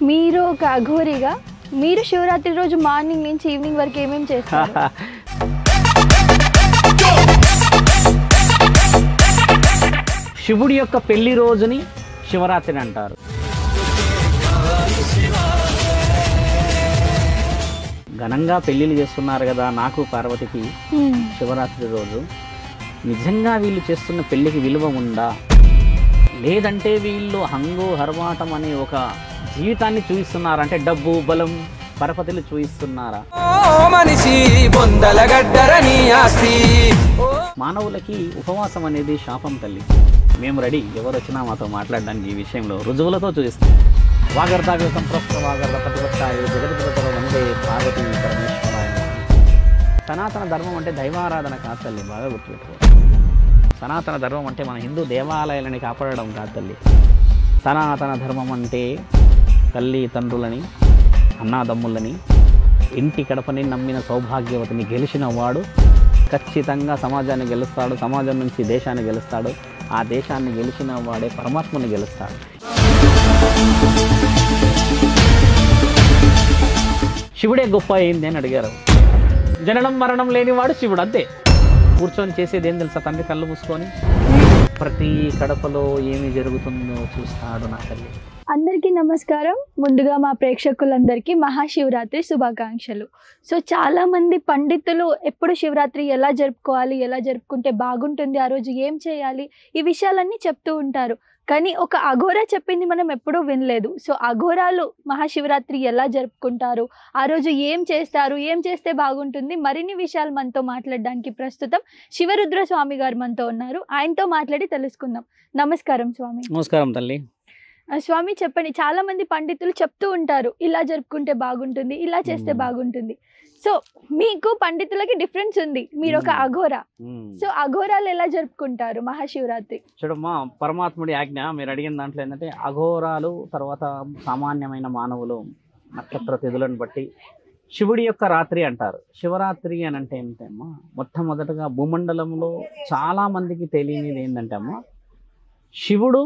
మీరు ఒక అఘోరిగా మీరు శివరాత్రి రోజు మార్నింగ్ నుంచి ఈవినింగ్ వరకు ఏమేం చేస్తారు? శివుడి యొక్క పెళ్లి రోజుని శివరాత్రి అంటారు. ఘనంగా పెళ్లిళ్ళు చేస్తున్నారు కదా నాకు పార్వతికి శివరాత్రి రోజు. నిజంగా వీళ్ళు చేస్తున్న పెళ్లికి విలువ ఉందా, లేదంటే వీళ్ళు హంగు హర్వాటం అనే ఒక జీవితాన్ని చూపిస్తున్నారా, అంటే డబ్బు బలం పరపతిలు చూపిస్తున్నారా? మానవులకి ఉపవాసం అనేది శాపం తల్లి. మేము రెడీ, ఎవరు వచ్చినా మాతో మాట్లాడడానికి ఈ విషయంలో రుజువులతో చూపిస్తాం. వాగర్ధాగ సంప్రోక్త వాగర్ధ ప్రతిపత్తాయ జగద్గురుతర వందే పార్వతీ పరమేశ్వరాయ. సనాతన ధర్మం అంటే దైవారాధన కాదు తల్లి, బాగా గుర్తుపెట్టుకో. సనాతన ధర్మం అంటే మన హిందూ దేవాలయాలని కాపాడడం కాదు తల్లి. సనాతన ధర్మం అంటే తల్లి తండ్రులని, అన్నాదమ్ములని, ఇంటి గడపని నమ్మిన సౌభాగ్యవతిని గెలిచిన వాడు ఖచ్చితంగా సమాజాన్ని గెలుస్తాడు, సమాజం నుంచి దేశాన్ని గెలుస్తాడు, ఆ దేశాన్ని గెలిచిన వాడే పరమాత్మని గెలుస్తాడు. శివుడే గొప్ప ఏంది అని అడిగారు. జననం మరణం లేనివాడు శివుడు, అంతే. కూర్చొని చేసేది ఏం తెలుసా, తండ్రి కళ్ళు మూసుకొని ప్రతి కడపలో ఏమి జరుగుతుందో చూస్తాడు నా తల్లి. అందరికీ నమస్కారం. ముందుగా మా ప్రేక్షకులందరికీ మహాశివరాత్రి శుభాకాంక్షలు. సో చాలామంది పండితులు ఎప్పుడు శివరాత్రి ఎలా జరుపుకోవాలి, ఎలా జరుపుకుంటే బాగుంటుంది, ఆ రోజు ఏం చేయాలి, ఈ విషయాలన్నీ చెప్తూ ఉంటారు. కానీ ఒక అఘోరా చెప్పింది మనం ఎప్పుడూ వినలేదు. సో అఘోరాలు మహాశివరాత్రి ఎలా జరుపుకుంటారు, ఆ రోజు ఏం చేస్తారు, ఏం చేస్తే బాగుంటుంది, మరిన్ని విషయాలు మనతో మాట్లాడడానికి ప్రస్తుతం శివరుద్ర స్వామి గారు మనతో ఉన్నారు. ఆయనతో మాట్లాడి తెలుసుకుందాం. నమస్కారం స్వామి. నమస్కారం తల్లి. స్వామి చెప్పండి, చాలా మంది పండితులు చెప్తూ ఉంటారు ఇలా జరుపుకుంటే బాగుంటుంది, ఇలా చేస్తే బాగుంటుంది. సో మీకు పండితులకి డిఫరెన్స్ ఉంది, మీరు ఒక అఘోరా. సో అఘోరాలు ఎలా జరుపుకుంటారు మహాశివరాత్రి? చూడమ్మా, పరమాత్ముడి ఆజ్ఞ మీరు అడిగిన దాంట్లో ఏంటంటే అఘోరాలు, తర్వాత సామాన్యమైన మానవులు నక్షత్ర తిథులను బట్టి శివుడి యొక్క రాత్రి అంటారు. శివరాత్రి అని అంటే ఏంటమ్మా, మొట్టమొదటగా భూమండలంలో చాలా మందికి తెలియనిది ఏంటంటే అమ్మా, శివుడు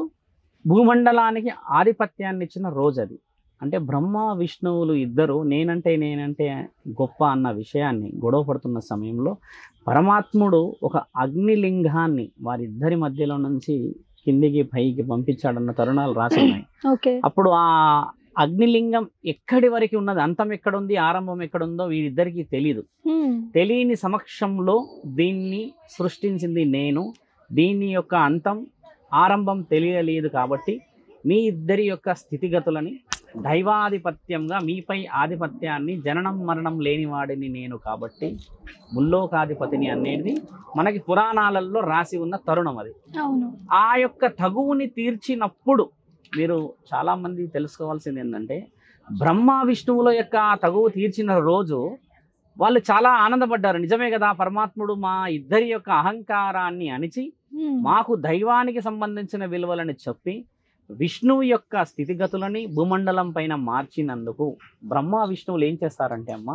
భూమండలానికి ఆధిపత్యాన్ని ఇచ్చిన రోజు అది. అంటే బ్రహ్మ విష్ణువులు ఇద్దరు నేనంటే గొప్ప అన్న విషయాన్ని గొడవ పడుతున్న సమయంలో పరమాత్ముడు ఒక అగ్నిలింగాన్ని వారిద్దరి మధ్యలో నుంచి కిందికి పైకి పంపించాడన్న తరుణాలు రాసి ఉన్నాయి. అప్పుడు ఆ అగ్నిలింగం ఎక్కడి వరకు ఉన్నది, అంతం ఎక్కడుంది, ఆరంభం ఎక్కడుందో వీరిద్దరికీ తెలీదు. తెలియని సమక్షంలో దీన్ని సృష్టించింది నేను, దీని యొక్క అంతం ఆరంభం తెలియలేదు. కాబట్టి మీ ఇద్దరి యొక్క స్థితిగతులని దైవాధిపత్యంగా మీపై ఆధిపత్యాన్ని, జననం మరణం లేనివాడిని నేను కాబట్టి ముల్లోకాధిపతిని అనేది మనకి పురాణాలలో రాసి ఉన్న తరుణం అది. ఆ యొక్క తగువుని తీర్చినప్పుడు మీరు చాలామంది తెలుసుకోవాల్సింది ఏంటంటే, బ్రహ్మ విష్ణువుల యొక్క ఆ తగువు తీర్చిన రోజు వాళ్ళు చాలా ఆనందపడ్డారు. నిజమే కదా, పరమాత్ముడు మా ఇద్దరి యొక్క అహంకారాన్ని అణిచి మాకు దైవానికి సంబంధించిన విలువలని చెప్పి విష్ణువు యొక్క స్థితిగతులని భూమండలం పైన మార్చినందుకు బ్రహ్మ విష్ణువులు ఏం చేస్తారంటే అమ్మ,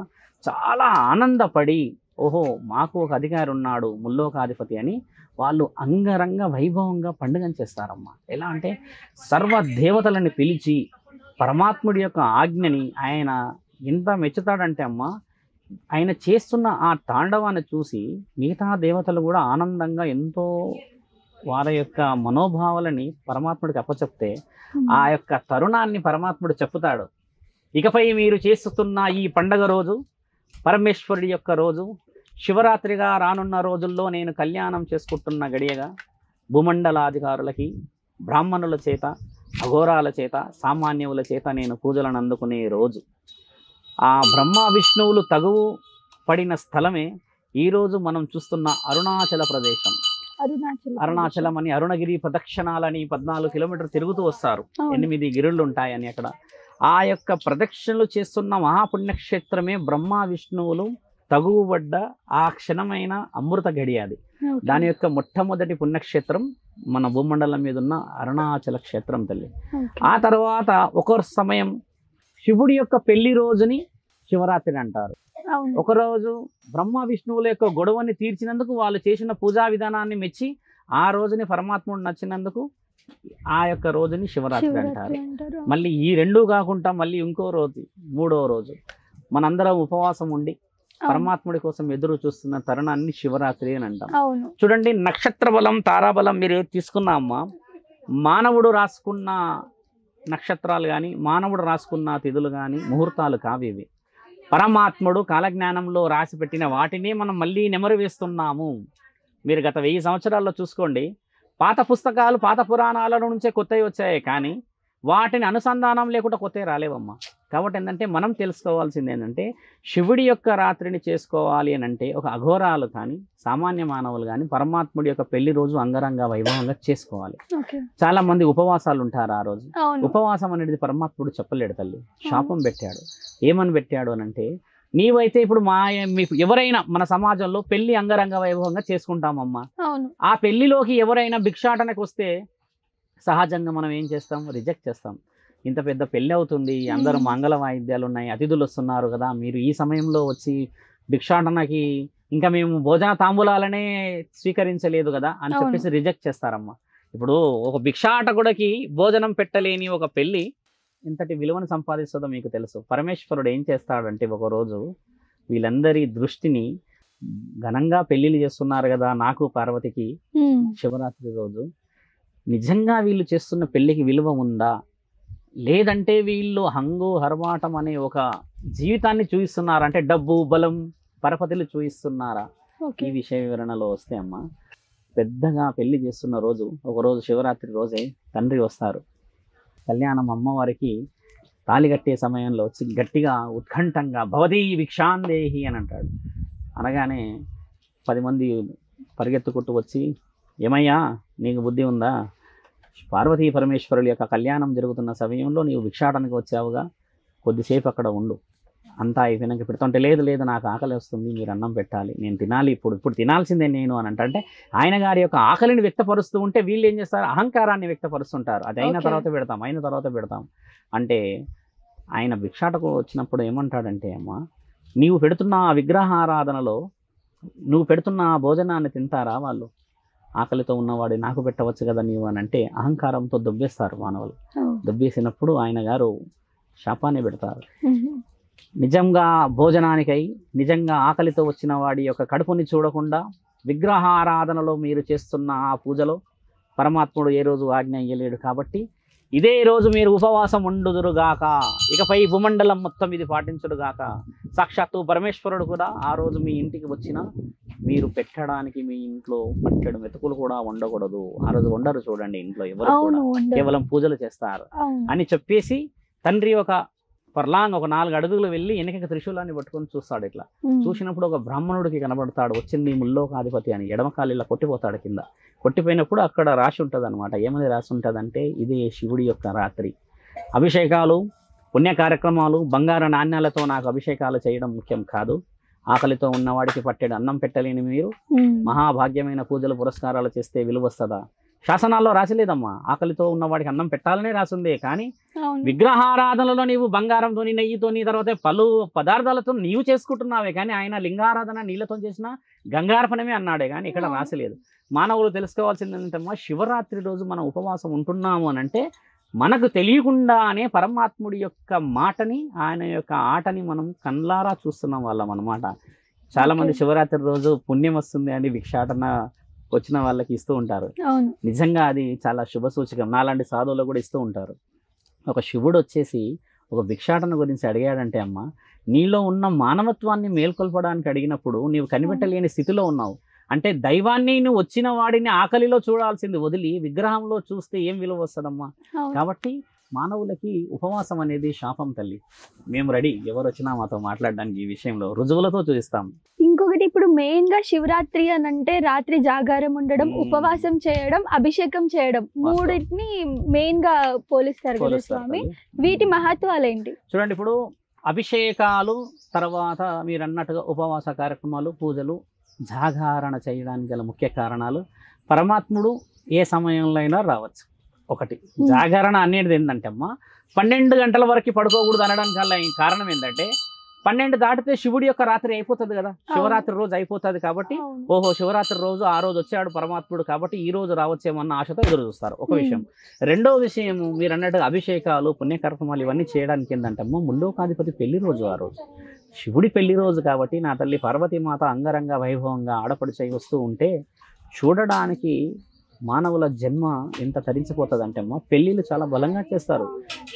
చాలా ఆనందపడి ఓహో మాకు ఒక అధికారి ఉన్నాడు ముల్లోకాధిపతి అని వాళ్ళు అంగరంగ వైభవంగా పండుగను చేస్తారమ్మా. ఎలా అంటే సర్వ దేవతలని పిలిచి పరమాత్ముడి యొక్క ఆజ్ఞని ఆయన ఎంత మెచ్చుతాడంటే అమ్మ, ఆయన చేస్తున్న ఆ తాండవాన్ని చూసి మిగతా దేవతలు కూడా ఆనందంగా ఎంతో వారి యొక్క మనోభావాలని పరమాత్ముడికి అప్పచెప్తే ఆ యొక్క తరుణాన్ని పరమాత్ముడు చెప్పుతాడు. ఇకపై మీరు చేస్తున్న ఈ పండగ రోజు పరమేశ్వరుడి యొక్క రోజు, శివరాత్రిగా రానున్న రోజుల్లో నేను కళ్యాణం చేసుకుంటున్న గడియగా భూమండలాధికారులకి, బ్రాహ్మణుల చేత, అఘోరాల చేత, సామాన్యుల చేత నేను పూజలను అందుకునే రోజు. ఆ బ్రహ్మ విష్ణువులు తగువు పడిన స్థలమే ఈరోజు మనం చూస్తున్న అరుణాచల ప్రదేశం. అరుణాచలం అని అరుణగిరి ప్రదక్షిణాలని 14 కిలోమీటర్లు తిరుగుతూ వస్తారు. 8 గిరుళ్ళు ఉంటాయని అక్కడ. ఆ యొక్క ప్రదక్షిణలు చేస్తున్న మహాపుణ్యక్షేత్రమే బ్రహ్మ విష్ణువులు తగువబడ్డ ఆ క్షణమైన అమృత గడి అది. దాని యొక్క మొట్టమొదటి పుణ్యక్షేత్రం మన భూమండలం మీద ఉన్న అరుణాచల క్షేత్రం తల్లి. ఆ తర్వాత ఒక సమయం శివుడి యొక్క పెళ్లి రోజుని శివరాత్రి అంటారు. ఒకరోజు బ్రహ్మ విష్ణువుల యొక్క గొడవని తీర్చినందుకు వాళ్ళు చేసిన పూజా విధానాన్ని మెచ్చి ఆ రోజుని పరమాత్ముడు నచ్చినందుకు ఆ యొక్క రోజుని శివరాత్రి అంటారు. అంటారు. మళ్ళీ ఈ రెండు కాకుండా మళ్ళీ ఇంకో రోజు, మూడవ రోజు మనందరం ఉపవాసం ఉండి పరమాత్ముడి కోసం ఎదురు చూస్తున్న తరుణాన్ని శివరాత్రి అని అంటాం. అవును. చూడండి, నక్షత్ర బలం, తారాబలం మీరు తీసుకున్నా అమ్మా, మానవుడు రాసుకున్న నక్షత్రాలు కానీ మానవుడు రాసుకున్న తిథులు కానీ ముహూర్తాలు కావు ఇవి. పరమాత్ముడు కాలజ్ఞానంలో రాసి పెట్టిన వాటిని మనం మళ్ళీ నెమరు వేస్తున్నాము. మీరు గత 1000 సంవత్సరాల్లో చూసుకోండి, పాత పుస్తకాలు పాత పురాణాల నుంచే కొత్తవి వచ్చాయి, కానీ వాటిని అనుసంధానం లేకుండా కొత్తవి రాలేవమ్మా. కాబట్టి ఏంటంటే మనం తెలుసుకోవాల్సింది ఏంటంటే శివుడి యొక్క రాత్రిని చేసుకోవాలి అని అంటే ఒక అఘోరాలు కానీ సామాన్య మానవులు కానీ పరమాత్ముడి యొక్క పెళ్లి రోజు అంగరంగ వైభవంగా చేసుకోవాలి. చాలా మంది ఉపవాసాలు ఉంటారు ఆ రోజు. ఉపవాసం అనేది పరమాత్ముడు చెప్పలేడు తల్లి, శాపం పెట్టాడు. ఏమని పెట్టాడు అని అంటే, నీవైతే ఇప్పుడు మీకు ఎవరైనా మన సమాజంలో పెళ్లి అంగరంగ వైభవంగా చేసుకుంటామమ్మా, ఆ పెళ్లిలోకి ఎవరైనా భిక్షాటనకు వస్తే సహజంగా మనం ఏం చేస్తాం, రిజెక్ట్ చేస్తాం. ఇంత పెద్ద పెళ్ళి అవుతుంది, అందరూ మంగళ వాయిద్యాలు ఉన్నాయి, అతిథులు వస్తున్నారు కదా, మీరు ఈ సమయంలో వచ్చి భిక్షాటనకి ఇంకా మేము భోజన తాంబూలాలనే స్వీకరించలేదు కదా అని చెప్పేసి రిజెక్ట్ చేస్తారమ్మా. ఇప్పుడు ఒక భిక్షాటకుడికి భోజనం పెట్టలేని ఒక పెళ్ళి ఇంతటి విలువను సంపాదిస్తుందో మీకు తెలుసు. పరమేశ్వరుడు ఏం చేస్తాడంటే ఒకరోజు వీళ్ళందరి దృష్టిని ఘనంగా పెళ్లిళ్ళు చేస్తున్నారు కదా నాకు పార్వతికి శివరాత్రి రోజు, నిజంగా వీళ్ళు చేస్తున్న పెళ్లికి విలువ ఉందా, లేదంటే వీళ్ళు హంగు హర్వాటం అనే ఒక జీవితాన్ని చూపిస్తున్నారా, అంటే డబ్బు బలం పరపతిలు చూపిస్తున్నారా, ఈ విషయ వివరణలో వస్తే అమ్మ, పెద్దగా పెళ్లి చేస్తున్న రోజు ఒకరోజు శివరాత్రి రోజే తండ్రి వస్తారు. కళ్యాణం అమ్మవారికి తాళి కట్టే సమయంలో వచ్చి గట్టిగా ఉత్కంఠంగా భవదీ భిక్షాందేహి అని అంటాడు. అనగానే 10 మంది పరిగెత్తుకుంటూ వచ్చి, ఏమయ్యా నీకు బుద్ధి ఉందా, పార్వతీ పరమేశ్వరుల యొక్క కళ్యాణం జరుగుతున్న సమయంలో నీవు భిక్షాటనకు వచ్చావుగా, కొద్దిసేపు అక్కడ ఉండు, అంతా అయిపోయినాక పెడుతుంటే, లేదు లేదు నాకు ఆకలి వస్తుంది, మీరు అన్నం పెట్టాలి, నేను తినాలి, ఇప్పుడు తినాల్సిందే నేను అని అంటే ఆయన గారి యొక్క ఆకలిని వ్యక్తపరుస్తూ ఉంటే వీళ్ళు ఏం చేస్తారు, అహంకారాన్ని వ్యక్తపరుస్తుంటారు. అది అయిన తర్వాత పెడతాం అంటే ఆయన భిక్షాటకు వచ్చినప్పుడు ఏమంటాడంటే, అమ్మ నీవు పెడుతున్న విగ్రహారాధనలో నువ్వు పెడుతున్న భోజనాన్ని తింటారా వాళ్ళు, ఆకలితో ఉన్నవాడు నాకు పెట్టవచ్చు కదా నీవు అని అంటే అహంకారంతో దొబ్బేస్తారు మానవులు. దొబ్బేసినప్పుడు ఆయన గారు శాపాన్ని పెడతారు. నిజంగా భోజనానికై నిజంగా ఆకలితో వచ్చిన వాడి యొక్క కడుపుని చూడకుండా విగ్రహారాధనలో మీరు చేస్తున్న ఆ పూజలో పరమాత్ముడు ఏ రోజు ఆజ్ఞ ఇయ్యలేడు. కాబట్టి ఇదే రోజు మీరు ఉపవాసం ఉండుదురుగాక, ఇకపై భూమండలం మొత్తం ఇది పాటించుడుగాక. సాక్షాత్తు పరమేశ్వరుడు కూడా ఆ రోజు మీ ఇంటికి వచ్చిన మీరు పెట్టడానికి మీ ఇంట్లో పట్టెడు మెతుకులు కూడా ఉండకూడదు, ఆ రోజు ఉండరు చూడండి ఇంట్లో ఎవరు కూడా, కేవలం పూజలు చేస్తారు అని చెప్పేసి తండ్రి ఒక పర్లాంగ్ ఒక 4 అడుగులు వెళ్ళి వెనక త్రిశూలాన్ని పట్టుకొని చూస్తాడు. ఇట్లా చూసినప్పుడు ఒక బ్రాహ్మణుడికి కనబడతాడు, వచ్చింది ముల్లోకాధిపతి అని. ఎడమకాలు ఇలా కొట్టిపోతాడు కింద. కొట్టిపోయినప్పుడు అక్కడ రాసి ఉంటుంది అనమాట. ఏమని రాసి ఉంటుందంటే, ఇదే శివుడి యొక్క రాత్రి, అభిషేకాలు పుణ్య కార్యక్రమాలు బంగారు నాణ్యాలతో నాకు అభిషేకాలు చేయడం ముఖ్యం కాదు, ఆకలితో ఉన్నవాడికి పట్టెడు అన్నం పెట్టలేని మీరు మహాభాగ్యమైన పూజలు పురస్కారాలు చేస్తే విలువ వస్తుందా? శాసనాల్లో రాసిలేదమ్మా, ఆకలితో ఉన్నవాడికి అన్నం పెట్టాలనే రాసిందే. కానీ విగ్రహారాధనలో నీవు బంగారంతోని నెయ్యితోని తర్వాత పలు పదార్థాలతో నీవు చేసుకుంటున్నావే, కానీ ఆయన లింగారాధన నీళ్ళతో చేసిన గంగార్పణమే అన్నాడే, కానీ ఇక్కడ రాసిలేదు. మానవులు తెలుసుకోవాల్సింది ఏంటమ్మా, శివరాత్రి రోజు మనం ఉపవాసం ఉంటున్నాము అని అంటే మనకు తెలియకుండానే పరమాత్ముడి యొక్క మాటని ఆయన యొక్క ఆటని మనం కళ్ళారా చూస్తున్నాం వాళ్ళం అన్నమాట. చాలామంది శివరాత్రి రోజు పుణ్యం వస్తుంది అని భిక్షాటన వచ్చిన వాళ్ళకి ఇస్తూ ఉంటారు. నిజంగా అది చాలా శుభ సూచకం. నాలాంటి సాధువులు కూడా ఇస్తూ ఉంటారు. ఒక శివుడు వచ్చేసి ఒక భిక్షాటన గురించి అడిగాడంటే, అమ్మ నీలో ఉన్న మానవత్వాన్ని మేల్కొల్పడానికి అడిగినప్పుడు నీవు కనిపెట్టలేని స్థితిలో ఉన్నావు. అంటే దైవాన్ని నువ్వు వచ్చిన వాడిని ఆకలిలో చూడాల్సింది వదిలి విగ్రహంలో చూస్తే ఏం విలువ వస్తుందమ్మా? కాబట్టి మానవులకి ఉపవాసం అనేది శాపం తల్లి. మేము రెడీ, ఎవరు వచ్చినా మాతో మాట్లాడడానికి ఈ విషయంలో రుజువులతో చూపిస్తాం. ఇంకొకటి, ఇప్పుడు మెయిన్ గా శివరాత్రి అని అంటే రాత్రి జాగారం ఉండడం, ఉపవాసం చేయడం, అభిషేకం చేయడం, మూడింటిని మెయిన్ గా పోలిస్తారు కదా స్వామి. వీటి మహత్వాలు ఏంటి? చూడండి, ఇప్పుడు అభిషేకాలు తర్వాత మీరు అన్నట్టుగా ఉపవాస కార్యక్రమాలు, పూజలు, జాగారణ చేయడానికి గల ముఖ్య కారణాలు పరమాత్ముడు ఏ సమయంలో అయినా రావచ్చు. ఒకటి జాగరణ అనేది ఏంటంటే అమ్మ 12 గంటల వరకు పడుకోకూడదు అనడానికి గల కారణం ఏంటంటే 12 దాటితే శివుడి యొక్క రాత్రి అయిపోతుంది కదా, శివరాత్రి రోజు అయిపోతుంది కాబట్టి ఓహో శివరాత్రి రోజు ఆ రోజు వచ్చాడు పరమాత్ముడు కాబట్టి ఈ రోజు రావచ్చేమన్న ఆశతో ఎదురు చూస్తారు. ఒక విషయం. రెండో విషయం, మీరు అన్నట్టుగా అభిషేకాలు పుణ్యకర్మలు ఇవన్నీ చేయడానికి ఏంటంటమ్మో ముల్లోకాధిపతి పెళ్లి రోజు ఆ రోజు శివుడి పెళ్లి రోజు కాబట్టి నా తల్లి పార్వతీమాత అంగరంగ వైభవంగా ఆడపడిచై వస్తూ ఉంటే చూడడానికి మానవుల జన్మ ఎంత తరించిపోతుంది అంటే అమ్మ పెళ్ళిళ్ళు చాలా బలంగా చేస్తారు.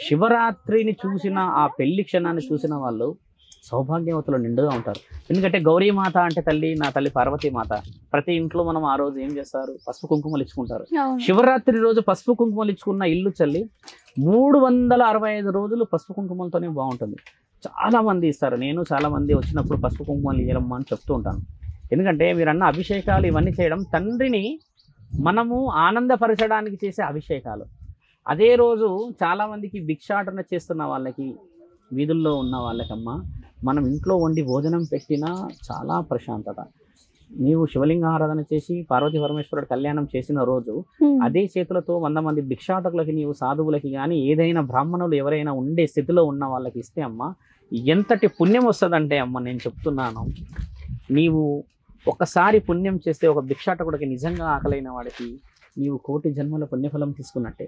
శివరాత్రిని చూసిన ఆ పెళ్లి క్షణాన్ని చూసిన వాళ్ళు సౌభాగ్యవతులు నిండుగా ఉంటారు. ఎందుకంటే గౌరీమాత అంటే తల్లి నా తల్లి పార్వతీమాత. ప్రతి ఇంట్లో మనం ఆ రోజు ఏం చేస్తారు, పసుపు కుంకుమలు ఇచ్చుకుంటారు. శివరాత్రి రోజు పసుపు కుంకుమలు ఇచ్చుకున్న ఇల్లు చల్లి 365 రోజులు పసుపు కుంకుమలతోనే బాగుంటుంది. చాలా మంది ఇస్తారు. నేను చాలా మంది వచ్చినప్పుడు పసుపు కుంకుమలు ఇయ్యలమ్మా అని చెప్తూ ఉంటాను. ఎందుకంటే మీరు అన్న అభిషేకాలు ఇవన్నీ చేయడం తండ్రిని మనము ఆనందపరచడానికి చేసే అభిషేకాలు. అదే రోజు చాలామందికి భిక్షాటన చేస్తున్న వాళ్ళకి, వీధుల్లో ఉన్న వాళ్ళకమ్మా మనం ఇంట్లో వండి భోజనం పెట్టినా చాలా ప్రశాంతత. నీవు శివలింగ ఆరాధన చేసి పార్వతీ పరమేశ్వరుడు కళ్యాణం చేసిన రోజు అదే చేతులతో 100 మంది భిక్షాటకులకి, నీవు సాధువులకి కానీ ఏదైనా బ్రాహ్మణులు ఎవరైనా ఉండే స్థితిలో ఉన్న వాళ్ళకి ఇస్తే అమ్మ ఎంతటి పుణ్యం వస్తుందంటే అమ్మ నేను చెప్తున్నాను. నీవు ఒకసారి పుణ్యం చేస్తే ఒక భిక్షాటకుడికి నిజంగా ఆకలైన వాడికి నీవు 1,000,000 జన్మల పుణ్యఫలం తీసుకున్నట్టే.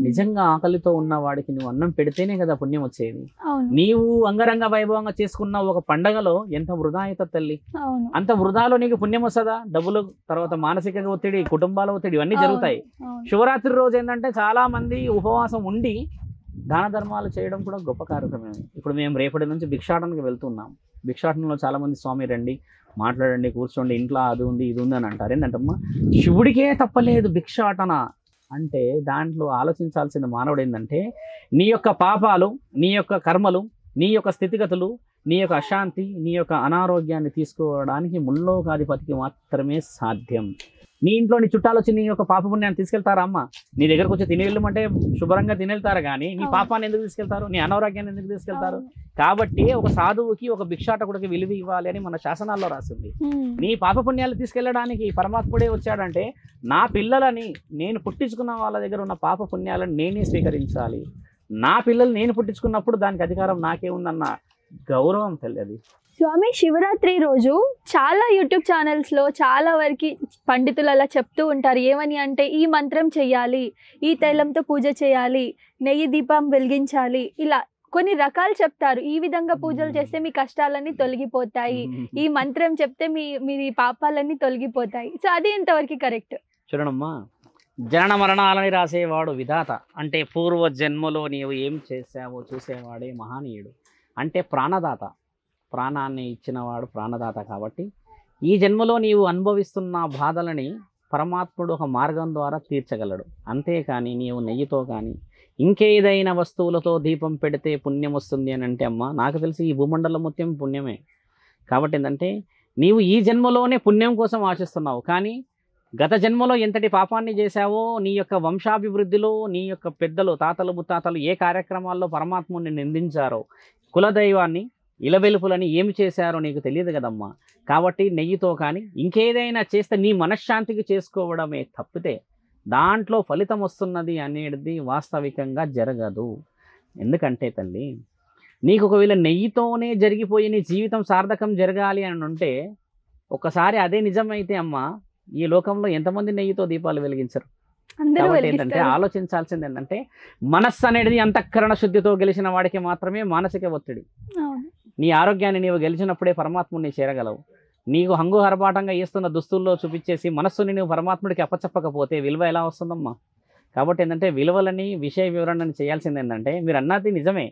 నిజంగా ఆకలితో ఉన్న వాడికి నువ్వు అన్నం పెడితేనే కదా పుణ్యం వచ్చేది. నీవు అంగరంగ వైభవంగా చేసుకున్న ఒక పండగలో ఎంత వృధా అవుతుంది తల్లి, అంత వృధాలో నీకు పుణ్యం వస్తుందా? డబ్బులు, తర్వాత మానసిక ఒత్తిడి, కుటుంబాల ఒత్తిడి ఇవన్నీ జరుగుతాయి. శివరాత్రి రోజు ఏంటంటే చాలా మంది ఉపవాసం ఉండి దాన ధర్మాలు చేయడం కూడా గొప్ప కార్యక్రమమే. ఇప్పుడు మేము రేపటి నుంచి భిక్షాటనకి వెళ్తున్నాం. భిక్షాటనలో చాలా మంది స్వామి రండి, మాట్లాడండి, కూర్చోండి, ఇంట్లో అది ఉంది ఇది ఉంది అని అంటారు. ఏంటంటమ్మా శివుడికే తప్పలేదు భిక్షాటన అంటే దాంట్లో ఆలోచించాల్సిన మానవుడు ఏంటంటే నీ యొక్క పాపాలు, నీ యొక్క కర్మలు, నీ యొక్క స్థితిగతులు, నీ యొక్క అశాంతి, నీ యొక్క అనారోగ్యాన్ని తీసుకోవడానికి ముల్లోకాధిపతికి మాత్రమే సాధ్యం. నీ ఇంట్లో నీ చుట్టాలు వచ్చి నీ యొక్క పాప పుణ్యాన్ని తీసుకెళ్తారా అమ్మ? నీ దగ్గరకు వచ్చి తినేళ్ళమంటే శుభ్రంగా తినేళ్తారు కానీ నీ పాపాన్ని ఎందుకు తీసుకెళ్తారు, నీ అనారోగ్యాన్ని ఎందుకు తీసుకెళ్తారు? కాబట్టి ఒక సాధువుకి, ఒక భిక్షాటకుడికి విలువ ఇవ్వాలి అని మన శాసనాల్లో రాసింది. నీ పాప పుణ్యాలు తీసుకెళ్లడానికి పరమాత్ముడే వచ్చాడంటే నా పిల్లలని, నేను పుట్టించుకున్న వాళ్ళ దగ్గర ఉన్న పాప పుణ్యాలను నేనే స్వీకరించాలి. నా పిల్లలు నేను పుట్టించుకున్నప్పుడు దానికి అధికారం నాకే ఉందన్న గౌరవం తెలియదు. స్వామి, శివరాత్రి రోజు చాలా యూట్యూబ్ ఛానల్స్లో చాలా వరకు పండితులు అలా చెప్తూ ఉంటారు. ఏమని అంటే ఈ మంత్రం చెయ్యాలి, ఈ తైలంతో పూజ చేయాలి, నెయ్యి దీపం వెలిగించాలి, ఇలా కొన్ని రకాలు చెప్తారు. ఈ విధంగా పూజలు చేస్తే మీ కష్టాలన్నీ తొలగిపోతాయి, ఈ మంత్రం చెప్తే మీ పాపాలన్నీ తొలగిపోతాయి. సో అది ఎంతవరకు కరెక్ట్? చూడమ్మా, జనన మరణాలని రాసేవాడు విధాత అంటే పూర్వ జన్మలో నీవు ఏం చేసావో చూసేవాడే మహానీయుడు అంటే ప్రాణదాత. ప్రాణాన్ని ఇచ్చినవాడు ప్రాణదాత. కాబట్టి ఈ జన్మలో నీవు అనుభవిస్తున్న బాధలని పరమాత్ముడు ఒక మార్గం ద్వారా తీర్చగలడు. అంతేకాని నీవు నెయ్యితో కానీ ఇంకేదైనా వస్తువులతో దీపం పెడితే పుణ్యం వస్తుంది అని అంటే అమ్మ నాకు తెలిసి ఈ భూమండలం మొత్తం పుణ్యమే. కాబట్టి ఏంటంటే నీవు ఈ జన్మలోనే పుణ్యం కోసం ఆశిస్తున్నావు, కానీ గత జన్మలో ఎంతటి పాపాన్ని చేశావో, నీ యొక్క వంశాభివృద్ధిలో నీ యొక్క పెద్దలు, తాతలు, ముత్తాతలు ఏ కార్యక్రమాల్లో పరమాత్ముడిని నిందించారో, కులదైవాన్ని, ఇలవెలుపులని ఏమి చేశారో నీకు తెలియదు కదమ్మా. కాబట్టి నెయ్యితో కానీ ఇంకేదైనా చేస్తే నీ మనశ్శాంతికి చేసుకోవడమే తప్పితే దాంట్లో ఫలితం వస్తున్నది అనేది వాస్తవికంగా జరగదు. ఎందుకంటే తల్లి నీకు ఒకవేళ నెయ్యితోనే జరిగిపోయి నీ జీవితం సార్థకం జరగాలి అని ఉంటే ఒకసారి అదే నిజమైతే అమ్మ ఈ లోకంలో ఎంతమంది నెయ్యితో దీపాలు వెలిగించరు? కాబట్టి ఏంటంటే ఆలోచించాల్సింది ఏంటంటే మనస్సు అనేది అంతఃకరణ శుద్ధితో గెలిచిన వాడికి మాత్రమే మానసిక ఒత్తిడి. నీ ఆరోగ్యాన్ని నీవు గెలిచినప్పుడే పరమాత్ముడిని చేరగలవు. నీకు హంగు హరపాటంగా వేస్తున్న దుస్తుల్లో చూపించేసి మనస్సుని నువ్వు పరమాత్ముడికి అప్పచెప్పకపోతే విలువ ఎలా వస్తుందమ్మా? కాబట్టి ఏంటంటే విలువలని, విషయ వివరణని చేయాల్సింది ఏంటంటే మీరు అన్నది నిజమే.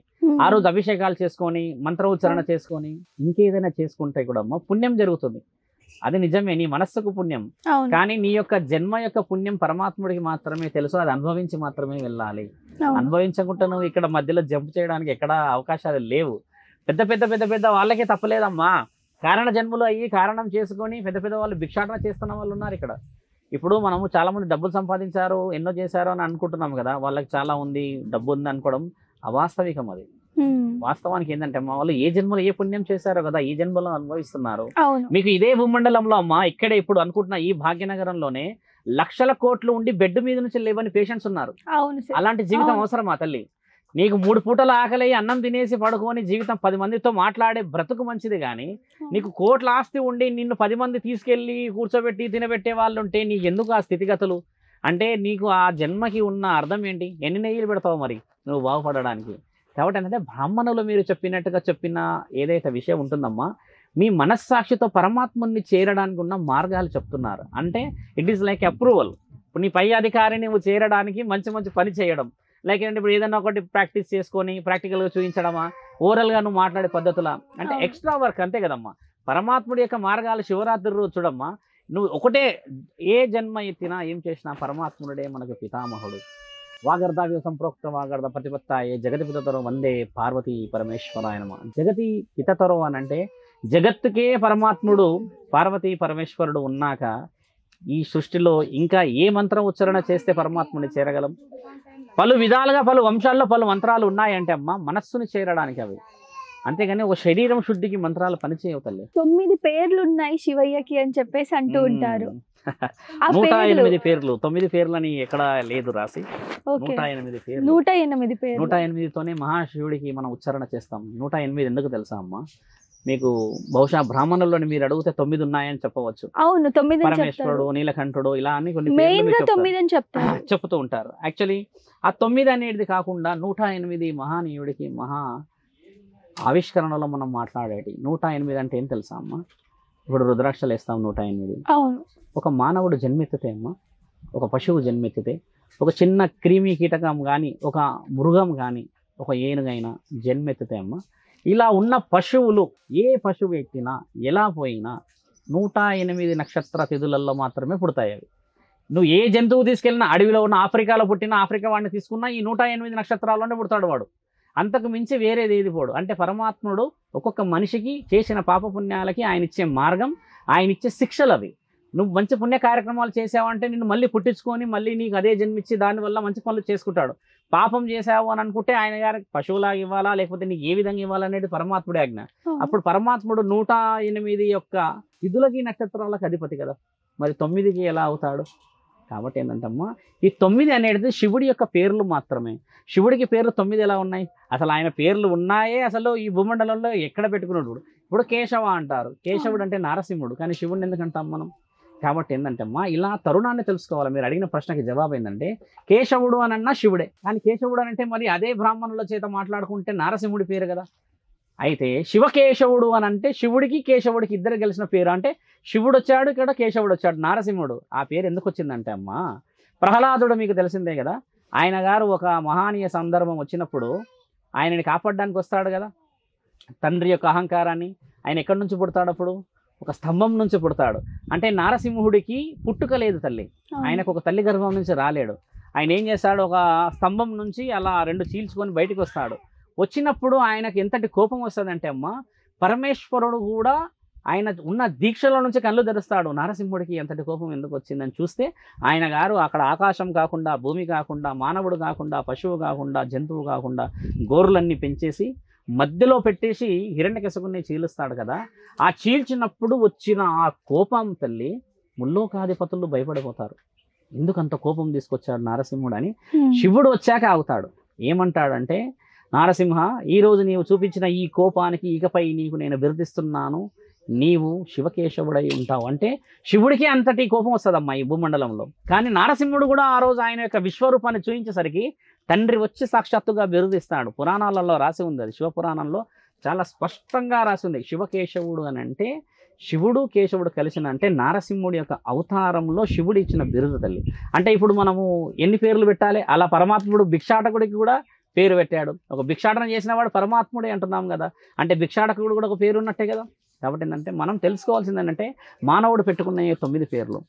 ఆ రోజు అభిషేకాలు చేసుకొని, మంత్ర ఉచ్చారణ చేసుకొని, ఇంకేదైనా చేసుకుంటే కూడా అమ్మ పుణ్యం జరుగుతుంది. అది నిజమే, నీ మనస్సుకు పుణ్యం. కానీ నీ యొక్క జన్మ యొక్క పుణ్యం పరమాత్ముడికి మాత్రమే తెలుసు. అది అనుభవించి మాత్రమే వెళ్ళాలి. అనుభవించకుండా నువ్వు ఇక్కడ మధ్యలో జంప్ చేయడానికి ఎక్కడా అవకాశాలు లేవు. పెద్ద పెద్ద పెద్ద పెద్ద వాళ్ళకే తప్పలేదమ్మా. కారణ జన్మలు అయ్యి కారణం చేసుకొని పెద్ద పెద్ద వాళ్ళు భిక్షాటన చేస్తున్న వాళ్ళు ఉన్నారు ఇక్కడ. ఇప్పుడు మనము చాలా మంది డబ్బులు సంపాదించారు, ఎన్నో చేశారు అని అనుకుంటున్నాం కదా, వాళ్ళకి చాలా ఉంది, డబ్బు ఉంది అనుకోవడం అవాస్తవికం. అది వాస్తవానికి ఏంటంటే అమ్మ వాళ్ళు ఏ జన్మలో ఏ పుణ్యం చేశారో కదా ఈ జన్మలో అనుభవిస్తున్నారు. మీకు ఇదే భూమండలంలో అమ్మ ఇక్కడే ఇప్పుడు అనుకుంటున్న ఈ భాగ్యనగరంలోనే లక్షల కోట్లు ఉండి బెడ్ మీద నుంచి లేవని పేషెంట్స్ ఉన్నారు. అలాంటి జీవితం అవసరమా తల్లి? నీకు 3 పూటల ఆకలి అన్నం తినేసి పడుకొని జీవితం 10 మందితో మాట్లాడే బ్రతుకు మంచిది, కానీ నీకు కోట్ల ఆస్తి ఉండి నిన్ను 10 మంది తీసుకెళ్ళి కూర్చోబెట్టి తినబెట్టే వాళ్ళు ఉంటే నీకు ఎందుకు ఆ స్థితిగతులు? అంటే నీకు ఆ జన్మకి ఉన్న అర్థం ఏంటి? ఎన్ని నెయ్యిలు పెడతావు మరి నువ్వు బాగుపడడానికి? కాబట్టి ఏంటంటే బ్రాహ్మణులు మీరు చెప్పినట్టుగా చెప్పిన ఏదైతే విషయం ఉంటుందమ్మా, మీ మనస్సాక్షితో పరమాత్ముని చేరడానికి ఉన్న మార్గాలు చెప్తున్నారు. అంటే ఇట్ ఈస్ లైక్ అప్రూవల్. ఇప్పుడు నీ పై అధికారి నువ్వు చేరడానికి మంచి మంచి పని చేయడం, లేకపోతే ఇప్పుడు ఏదైనా ఒకటి ప్రాక్టీస్ చేసుకొని ప్రాక్టికల్గా చూపించడమా, ఓరల్గా నువ్వు మాట్లాడే పద్ధతుల, అంటే ఎక్స్ట్రా వర్క్ అంతే కదమ్మా. పరమాత్ముడి యొక్క మార్గాలు శివరాత్రి రోజు చూడమ్మా, నువ్వు ఒకటే ఏ జన్మ ఎత్తినా ఏం చేసినా పరమాత్ముడే మనకు పితామహుడు. వాగర్ధావ్య సంప్రోక్త వాగర్ధ ప్రతిపత్తాయే జగతి పితతరో వందే పార్వతీ పరమేశ్వరాయ నమః. జగతి పితతరో అని అంటే జగత్తుకే పరమాత్ముడు పార్వతీ పరమేశ్వరుడు ఉన్నాక ఈ సృష్టిలో ఇంకా ఏ మంత్రం ఉచ్చారణ చేస్తే పరమాత్ముని చేరగలం? పలు విధాలుగా పలు వంశాల్లో పలు మంత్రాలు ఉన్నాయంటే అమ్మ మనస్సుని చేరడానికి అవి, అంతేగాని ఒక శరీరం శుద్ధికి మంత్రాలు పనిచేయవు తల్లి. 9 పేర్లు ఉన్నాయి శివయ్యకి అని చెప్పేసి అంటూ ఉంటారు. 108 పేర్లు, 9 పేర్లని ఎక్కడ లేదు రాసి. 108 పేర్లు, 108 పేర్లు. 108తోనే మహాశివుడికి మనం ఉచ్చారణ చేస్తాం. 108 ఎందుకు తెలుసా అమ్మ మీకు? బహుశా బ్రాహ్మణుల్లోని మీరు అడిగితే 9 ఉన్నాయని చెప్పవచ్చు. అవును, 9 పరమేశ్వరుడు, నీలకంఠుడు, ఇలా అని కొన్ని మెయిన్ గా 9 అని చెప్తూ ఉంటారు. యాక్చువల్లీ ఆ 9 అనేది కాకుండా 108 మహానీయుడికి మహా ఆవిష్కరణలో మనం మాట్లాడేటి. 108 అంటే ఏం తెలుసా అమ్మ? ఇప్పుడు రుద్రాక్షలు వేస్తాం 108. అవును. ఒక మానవుడు జన్మెత్తితే అమ్మ, ఒక పశువు జన్మెత్తితే, ఒక చిన్న క్రిమి కీటకం కానీ, ఒక మృగం కానీ, ఒక ఏనుగైనా జన్మెత్తితే అమ్మ, ఇలా ఉన్న పశువులు ఏ పశువు ఎత్తినా ఎలా పోయినా 108 నక్షత్ర తిథులలో మాత్రమే పుడతాయి అవి. నువ్వు ఏ జంతువు తీసుకెళ్ళినా, అడవిలో ఉన్న ఆఫ్రికాలో పుట్టిన ఆఫ్రికా వాడిని తీసుకున్నా ఈ 108 నక్షత్రాల్లోనే పుడతాడు వాడు. అంతకు మించి వేరేది ఏది పోడు. అంటే పరమాత్ముడు ఒక్కొక్క మనిషికి చేసిన పాపపుణ్యాలకి ఆయన ఇచ్చే మార్గం, ఆయన ఇచ్చే శిక్షలు అవి. నువ్వు మంచి పుణ్య కార్యక్రమాలు చేసావంటే నిన్ను మళ్ళీ పుట్టించుకొని మళ్ళీ నీకు అదే జన్మించి దానివల్ల మంచి పనులు చేసుకుంటాడు. పాపం చేసావు అని అనుకుంటే ఆయన గారికి పశువులాగా ఇవ్వాలా లేకపోతే నీకు ఏ విధంగా ఇవ్వాలనేది పరమాత్ముడే ఆజ్ఞ. అప్పుడు పరమాత్ముడు 108 యొక్క తిథులకి నక్షత్రాలకు అధిపతి కదా, మరి 9కి ఎలా అవుతాడు? కాబట్టి ఏంటంటమ్మా, ఈ 9 అనేది శివుడి యొక్క పేర్లు మాత్రమే. శివుడికి పేర్లు 9 ఎలా ఉన్నాయి? అసలు ఆయన పేర్లు ఉన్నాయే అసలు ఈ భూమండలంలో ఎక్కడ పెట్టుకున్నాడు? ఇప్పుడు కేశవ అంటారు, కేశవుడు అంటే నారసింహుడు, కానీ శివుడిని ఎందుకంటాం మనం? కాబట్టి ఏంటంటమ్మా, ఇలా తరుణాన్ని తెలుసుకోవాలి. మీరు అడిగిన ప్రశ్నకి జవాబు ఏంటంటే కేశవుడు అని అన్నా శివుడే, కానీ కేశవుడు అని అంటే మరి అదే బ్రాహ్మణుల చేత మాట్లాడుకుంటే నారసింహుడి పేరు కదా. అయితే శివకేశవుడు అని అంటే శివుడికి కేశవుడికి ఇద్దరు గెలిచిన పేరు. అంటే శివుడు వచ్చాడు, ఇక్కడ కేశవుడు వచ్చాడు, నారసింహుడు. ఆ పేరు ఎందుకు వచ్చిందంటే అమ్మా, ప్రహ్లాదుడు మీకు తెలిసిందే కదా, ఆయన గారు ఒక మహానీయ సందర్భం వచ్చినప్పుడు ఆయనని కాపాడడానికి వస్తాడు కదా. తండ్రి యొక్క అహంకారాన్ని, ఆయన ఎక్కడి నుంచి పుడతాడు? అప్పుడు ఒక స్తంభం నుంచి పుడతాడు. అంటే నారసింహుడికి పుట్టుక లేదు తల్లి, ఆయనకు ఒక తల్లి గర్భం నుంచి రాలేడు. ఆయన ఏం చేస్తాడు? ఒక స్తంభం నుంచి అలా 2 చీల్చుకొని బయటికి వస్తాడు. వచ్చినప్పుడు ఆయనకు ఎంతటి కోపం వస్తుందంటే అమ్మ, పరమేశ్వరుడు కూడా ఆయన ఉన్న దీక్షలో నుంచి కళ్ళు తెరుస్తాడు. నారసింహుడికి ఎంతటి కోపం ఎందుకు వచ్చిందని చూస్తే ఆయన గారు అక్కడ ఆకాశం కాకుండా, భూమి కాకుండా, మానవుడు కాకుండా, పశువు కాకుండా, జంతువు కాకుండా గోర్లన్నీ పెంచేసి మధ్యలో పెట్టేసి హిరణ్యకశిపుని చీలుస్తాడు కదా. ఆ చీల్చినప్పుడు వచ్చిన ఆ కోపం తల్లి ముల్లోకాధిపతులు భయపడిపోతారు. ఎందుకంత కోపం తీసుకొచ్చాడు నారసింహుడు అని. శివుడు వచ్చాక ఆగుతాడు. ఏమంటాడంటే, నారసింహ, ఈరోజు నీవు చూపించిన ఈ కోపానికి ఇకపై నీకు నేను బిరుదిస్తున్నాను, నీవు శివకేశవుడై ఉంటావు. అంటే శివుడికి అంతటి కోపం వస్తుందమ్మా ఈ భూమండలంలో. కానీ నారసింహుడు కూడా ఆ రోజు ఆయన యొక్క విశ్వరూపాన్ని చూపించేసరికి తండ్రి వచ్చి సాక్షాత్తుగా బిరుదిస్తాడు. పురాణాలలో రాసి ఉంది, అది శివపురాణంలో చాలా స్పష్టంగా రాసి ఉంది. శివకేశవుడు అని అంటే శివుడు కేశవుడు కలిసిన అంటే నారసింహుడి యొక్క అవతారంలో శివుడు ఇచ్చిన బిరుదు తల్లి. అంటే ఇప్పుడు మనము ఎన్ని పేర్లు పెట్టాలి? అలా పరమాత్ముడు భిక్షాటకుడికి కూడా పేరు పెట్టాడు. ఒక భిక్షాటన చేసిన వాడు పరమాత్ముడే అంటున్నాం కదా, అంటే భిక్షాటకుడు కూడా ఒక పేరు ఉన్నట్టే కదా. కాబట్టి ఏంటంటే మనం తెలుసుకోవాల్సింది ఏంటంటే మానవుడు పెట్టుకున్న 9 పేర్లు,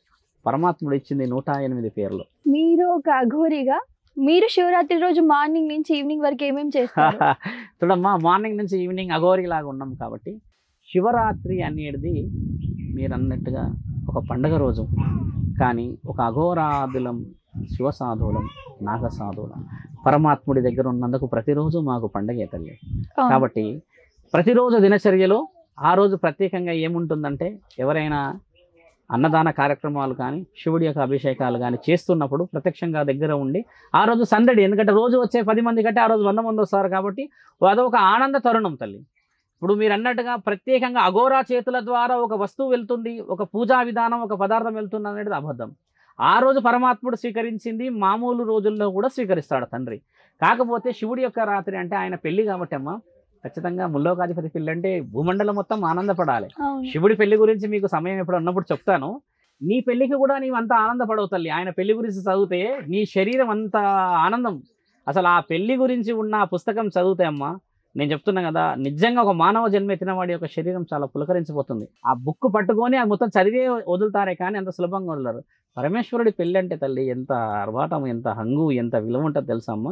పరమాత్ముడు ఇచ్చింది 108 పేర్లు. మీరు ఒక అఘోరిగా మీరు శివరాత్రి రోజు మార్నింగ్ నుంచి ఈవినింగ్ వరకు ఏమేమి చేస్తారు? చూడమ్మా, మార్నింగ్ నుంచి ఈవినింగ్ అఘోరి లాగా ఉన్నాం కాబట్టి శివరాత్రి అనేది మీరు అన్నట్టుగా ఒక పండగ రోజు. కానీ ఒక అఘోరాదులం, శివ సాధువులం, నాగ సాధువులం పరమాత్ముడి దగ్గర ఉన్నందుకు ప్రతిరోజు మాకు పండగే తల్లి. కాబట్టి ప్రతిరోజు దినచర్యలో ఆ రోజు ప్రత్యేకంగా ఏముంటుందంటే, ఎవరైనా అన్నదాన కార్యక్రమాలు కానీ శివుడి యొక్క అభిషేకాలు కానీ చేస్తున్నప్పుడు ప్రత్యక్షంగా దగ్గర ఉండి ఆ రోజు సందడి, ఎందుకంటే రోజు వచ్చే 10 మంది కంటే ఆ రోజు 100 మంది వస్తారు కాబట్టి అదొక ఆనంద తరుణం తల్లి. ఇప్పుడు మీరు అన్నట్టుగా ప్రత్యేకంగా అఘోరా చేతుల ద్వారా ఒక వస్తువు వెళ్తుంది, ఒక పూజా విధానం, ఒక పదార్థం వెళ్తుంది అనేది అబద్ధం. ఆ రోజు పరమాత్ముడు స్వీకరించింది మామూలు రోజుల్లో కూడా స్వీకరిస్తాడు తండ్రి. కాకపోతే శివుడి యొక్క రాత్రి అంటే ఆయన పెళ్లి కాబట్టి అమ్మ, ఖచ్చితంగా ముల్లోకాధిపతి పెళ్లి అంటే భూమండలం మొత్తం ఆనందపడాలి. శివుడి పెళ్లి గురించి మీకు సమయం ఎప్పుడు ఉన్నప్పుడు చెప్తాను. నీ పెళ్లికి కూడా నీవు అంత ఆనందపడవు తల్లి. ఆయన పెళ్లి గురించి చదివితే నీ శరీరం అంత ఆనందం. అసలు ఆ పెళ్లి గురించి ఉన్న ఆ పుస్తకం చదివితే అమ్మ, నేను చెప్తున్నా కదా, నిజంగా ఒక మానవ జన్మ ఎత్తిన వాడి యొక్క శరీరం చాలా పులకరించిపోతుంది. ఆ బుక్ పట్టుకొని అది మొత్తం చదివే వదులుతారే కానీ అంత సులభంగా వదలరు. పరమేశ్వరుడి పెళ్ళి అంటే తల్లి ఎంత అర్వాటం, ఎంత హంగు, ఎంత విలువ ఉంటుందో తెలుసా అమ్మ.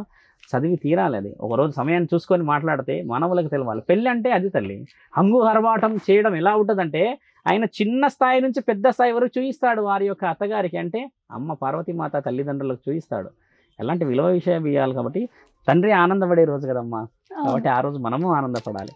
చదివి తీరాలి. అది ఒకరోజు సమయాన్ని చూసుకొని మాట్లాడితే మానవులకు తెలవాలి. పెళ్ళి అంటే అది తల్లి. హంగు హర్వాటం చేయడం ఎలా ఉంటుందంటే ఆయన చిన్న స్థాయి నుంచి పెద్ద స్థాయి వరకు చూపిస్తాడు వారి యొక్క అత్తగారికి, అంటే అమ్మ పార్వతీమాత తల్లిదండ్రులకు చూపిస్తాడు. ఎలాంటి విలువ విషయం ఇవ్వాలి కాబట్టి తండ్రి ఆనందపడే రోజు కదమ్మా. కాబట్టి ఆ రోజు మనము ఆనందపడాలి.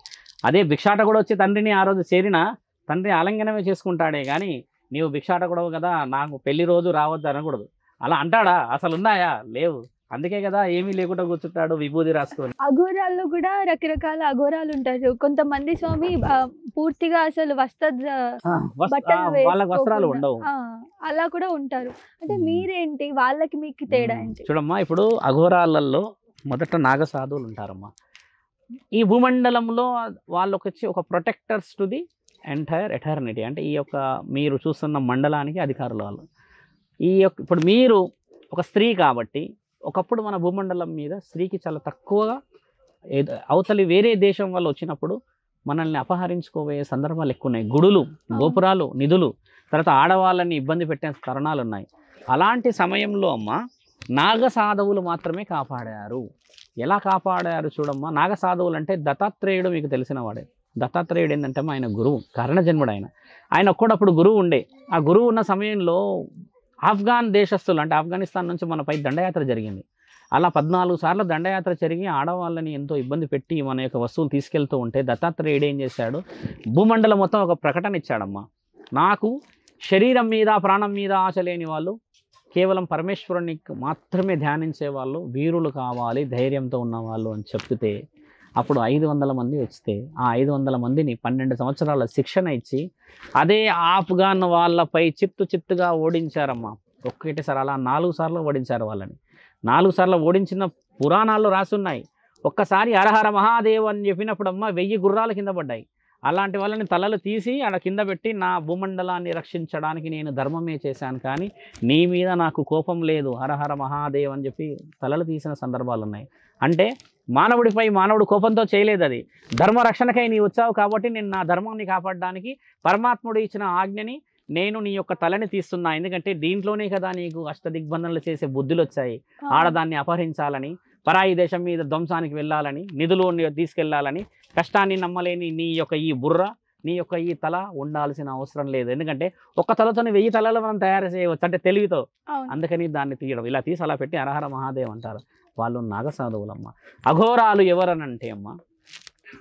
అదే భిక్షాట కూడా వచ్చి తండ్రిని ఆ రోజు చేరినా తండ్రి ఆలింగనమే చేసుకుంటాడే కానీ నీవు భిక్షాట కూడా కదా నాకు పెళ్లి రోజు రావద్దు అనకూడదు. అలా అంటాడా? అసలు ఉన్నాయా? లేవు. అందుకే కదా ఏమీ లేకుండా కూర్చుంటాడు విభూది రాసుకొని. అఘోరాల్లో కూడా రకరకాల అఘోరాలు ఉంటారు. కొంతమంది స్వామి పూర్తిగా అసలు వాళ్ళకి వస్త్రాలు ఉండవు, అలా కూడా ఉంటారు. అంటే మీరేంటి, వాళ్ళకి మీకు తేడా ఏంటి? చూడమ్మా, ఇప్పుడు అఘోరాలలో మొదట నాగసాధువులు ఉంటారమ్మా. ఈ భూమండలంలో వాళ్ళకి వచ్చి ఒక protectors to the entire eternity. అంటే ఈ యొక్క మీరు చూస్తున్న మండలానికి అధికారులు వాళ్ళు. ఈ యొక్క ఇప్పుడు మీరు ఒక స్త్రీ కాబట్టి ఒకప్పుడు మన భూమండలం మీద స్త్రీకి చాలా తక్కువగా అవతలి వేరే దేశం వాళ్ళు వచ్చినప్పుడు మనల్ని అపహరించుకోబోయే సందర్భాలు ఎక్కువ ఉన్నాయి. గుడులు, గోపురాలు, నిధులు, తర్వాత ఆడవాళ్ళని ఇబ్బంది పెట్టే తరుణాలు ఉన్నాయి. అలాంటి సమయంలో అమ్మ నాగసాధువులు మాత్రమే కాపాడారు. ఎలా కాపాడారు చూడమ్మా. నాగసాధువులు అంటే దత్తాత్రేయుడు మీకు తెలిసిన వాడే. దత్తాత్రేయుడు ఏంటంటే ఆయన గురువు, కారణజన్ముడు. ఆయన ఒక్కడప్పుడు గురువు ఉండే. ఆ గురువు ఉన్న సమయంలో ఆఫ్ఘాన్ దేశస్తులు అంటే ఆఫ్ఘనిస్తాన్ నుంచి మనపై దండయాత్ర జరిగింది. అలా 14 సార్లు దండయాత్ర జరిగి ఆడవాళ్ళని ఎంతో ఇబ్బంది పెట్టి మన యొక్క వస్తువులు తీసుకెళ్తూ ఉంటే దత్తాత్రేయుడు ఏం చేశాడు, భూమండలం మొత్తం ఒక ప్రకటన ఇచ్చాడమ్మా. నాకు శరీరం మీద ప్రాణం మీద ఆశ లేని వాళ్ళు, కేవలం పరమేశ్వరుని మాత్రమే ధ్యానించే వాళ్ళు వీరులు కావాలి, ధైర్యంతో ఉన్నవాళ్ళు అని చెప్తే అప్పుడు 500 మంది వస్తే ఆ 500 మందిని 12 సంవత్సరాల శిక్షణ ఇచ్చి అదే ఆఫ్ఘాన్ వాళ్ళపై చిత్తుగా ఓడించారమ్మా. ఒక్కటేసారి అలా 4 సార్లు ఓడించారు వాళ్ళని. 4 సార్లు ఓడించిన పురాణాల్లో రాసున్నాయి. ఒక్కసారి హరహర మహాదేవ్ అని చెప్పినప్పుడు అమ్మ 1000 గుర్రాలు కింద పడ్డాయి. అలాంటి వాళ్ళని తలలు తీసి అలా కింద పెట్టి నా భూమండలాన్ని రక్షించడానికి నేను ధర్మమే చేశాను, కానీ నీ మీద నాకు కోపం లేదు, హరహర మహాదేవ్ అని చెప్పి తలలు తీసిన సందర్భాలు ఉన్నాయి. అంటే మానవుడిపై మానవుడు కోపంతో చేయలేదు, అది ధర్మరక్షణకై నీ వచ్చావు కాబట్టి నేను నా ధర్మాన్ని కాపాడడానికి పరమాత్ముడు ఇచ్చిన ఆజ్ఞని నేను నీ యొక్క తలని తీస్తున్నా. ఎందుకంటే దీంట్లోనే కదా నీకు అష్టదిగ్బంధనలు చేసే బుద్ధులు వచ్చాయి. ఆడదాన్ని అపహరించాలని, పరాయి దేశం మీద ధ్వంసానికి వెళ్ళాలని, నిధులు తీసుకెళ్లాలని, కష్టాన్ని నమ్మలేని నీ యొక్క ఈ బుర్ర, నీ యొక్క ఈ తల ఉండాల్సిన అవసరం లేదు. ఎందుకంటే ఒక్క తలతోని 1000 తలలు మనం తయారు చేయవచ్చు, అంటే తెలివితో. అందుకని దాన్ని తీయడం, ఇలా తీసి అలా పెట్టి హరహర మహాదేవ్ అంటారు. వాళ్ళు నాగసాధువులమ్మ. అఘోరాలు ఎవరనంటే అమ్మ,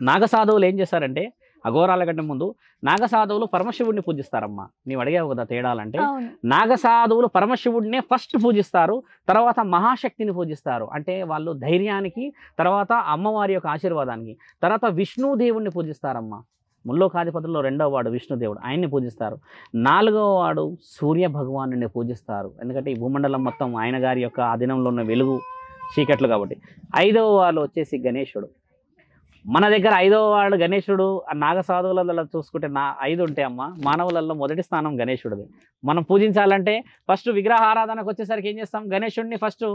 నాగసాధువులు ఏం చేస్తారంటే అఘోరాల కంటే ముందు నాగసాధువులు పరమశివుడిని పూజిస్తారమ్మా. నీవు అడిగావు కదా తేడాలంటే, నాగసాధువులు పరమశివుడినే ఫస్ట్ పూజిస్తారు, తర్వాత మహాశక్తిని పూజిస్తారు. అంటే వాళ్ళు ధైర్యానికి, తర్వాత అమ్మవారి యొక్క ఆశీర్వాదానికి, తర్వాత విష్ణుదేవుడిని పూజిస్తారమ్మా. ముల్లోకాధిపతుల్లో 2వ వాడు విష్ణుదేవుడు, ఆయన్ని పూజిస్తారు. 4వ వాడు సూర్య భగవానుని పూజిస్తారు. ఎందుకంటే ఈ భూమండలం మొత్తం ఆయన గారి యొక్క ఆధీనంలో ఉన్న వెలుగు చీకట్లు కాబట్టి. 5వ వాడు వచ్చేసి గణేశుడు. మన దగ్గర 5వ వాడు గణేశుడు. నాగసాధువులలో చూసుకుంటే 5 ఉంటాయి అమ్మ. మానవులలో మొదటి స్థానం గణేశుడిది. మనం పూజించాలంటే ఫస్ట్ విగ్రహారాధనకు వచ్చేసరికి ఏం చేస్తాం, గణేశుడిని ఫస్ట్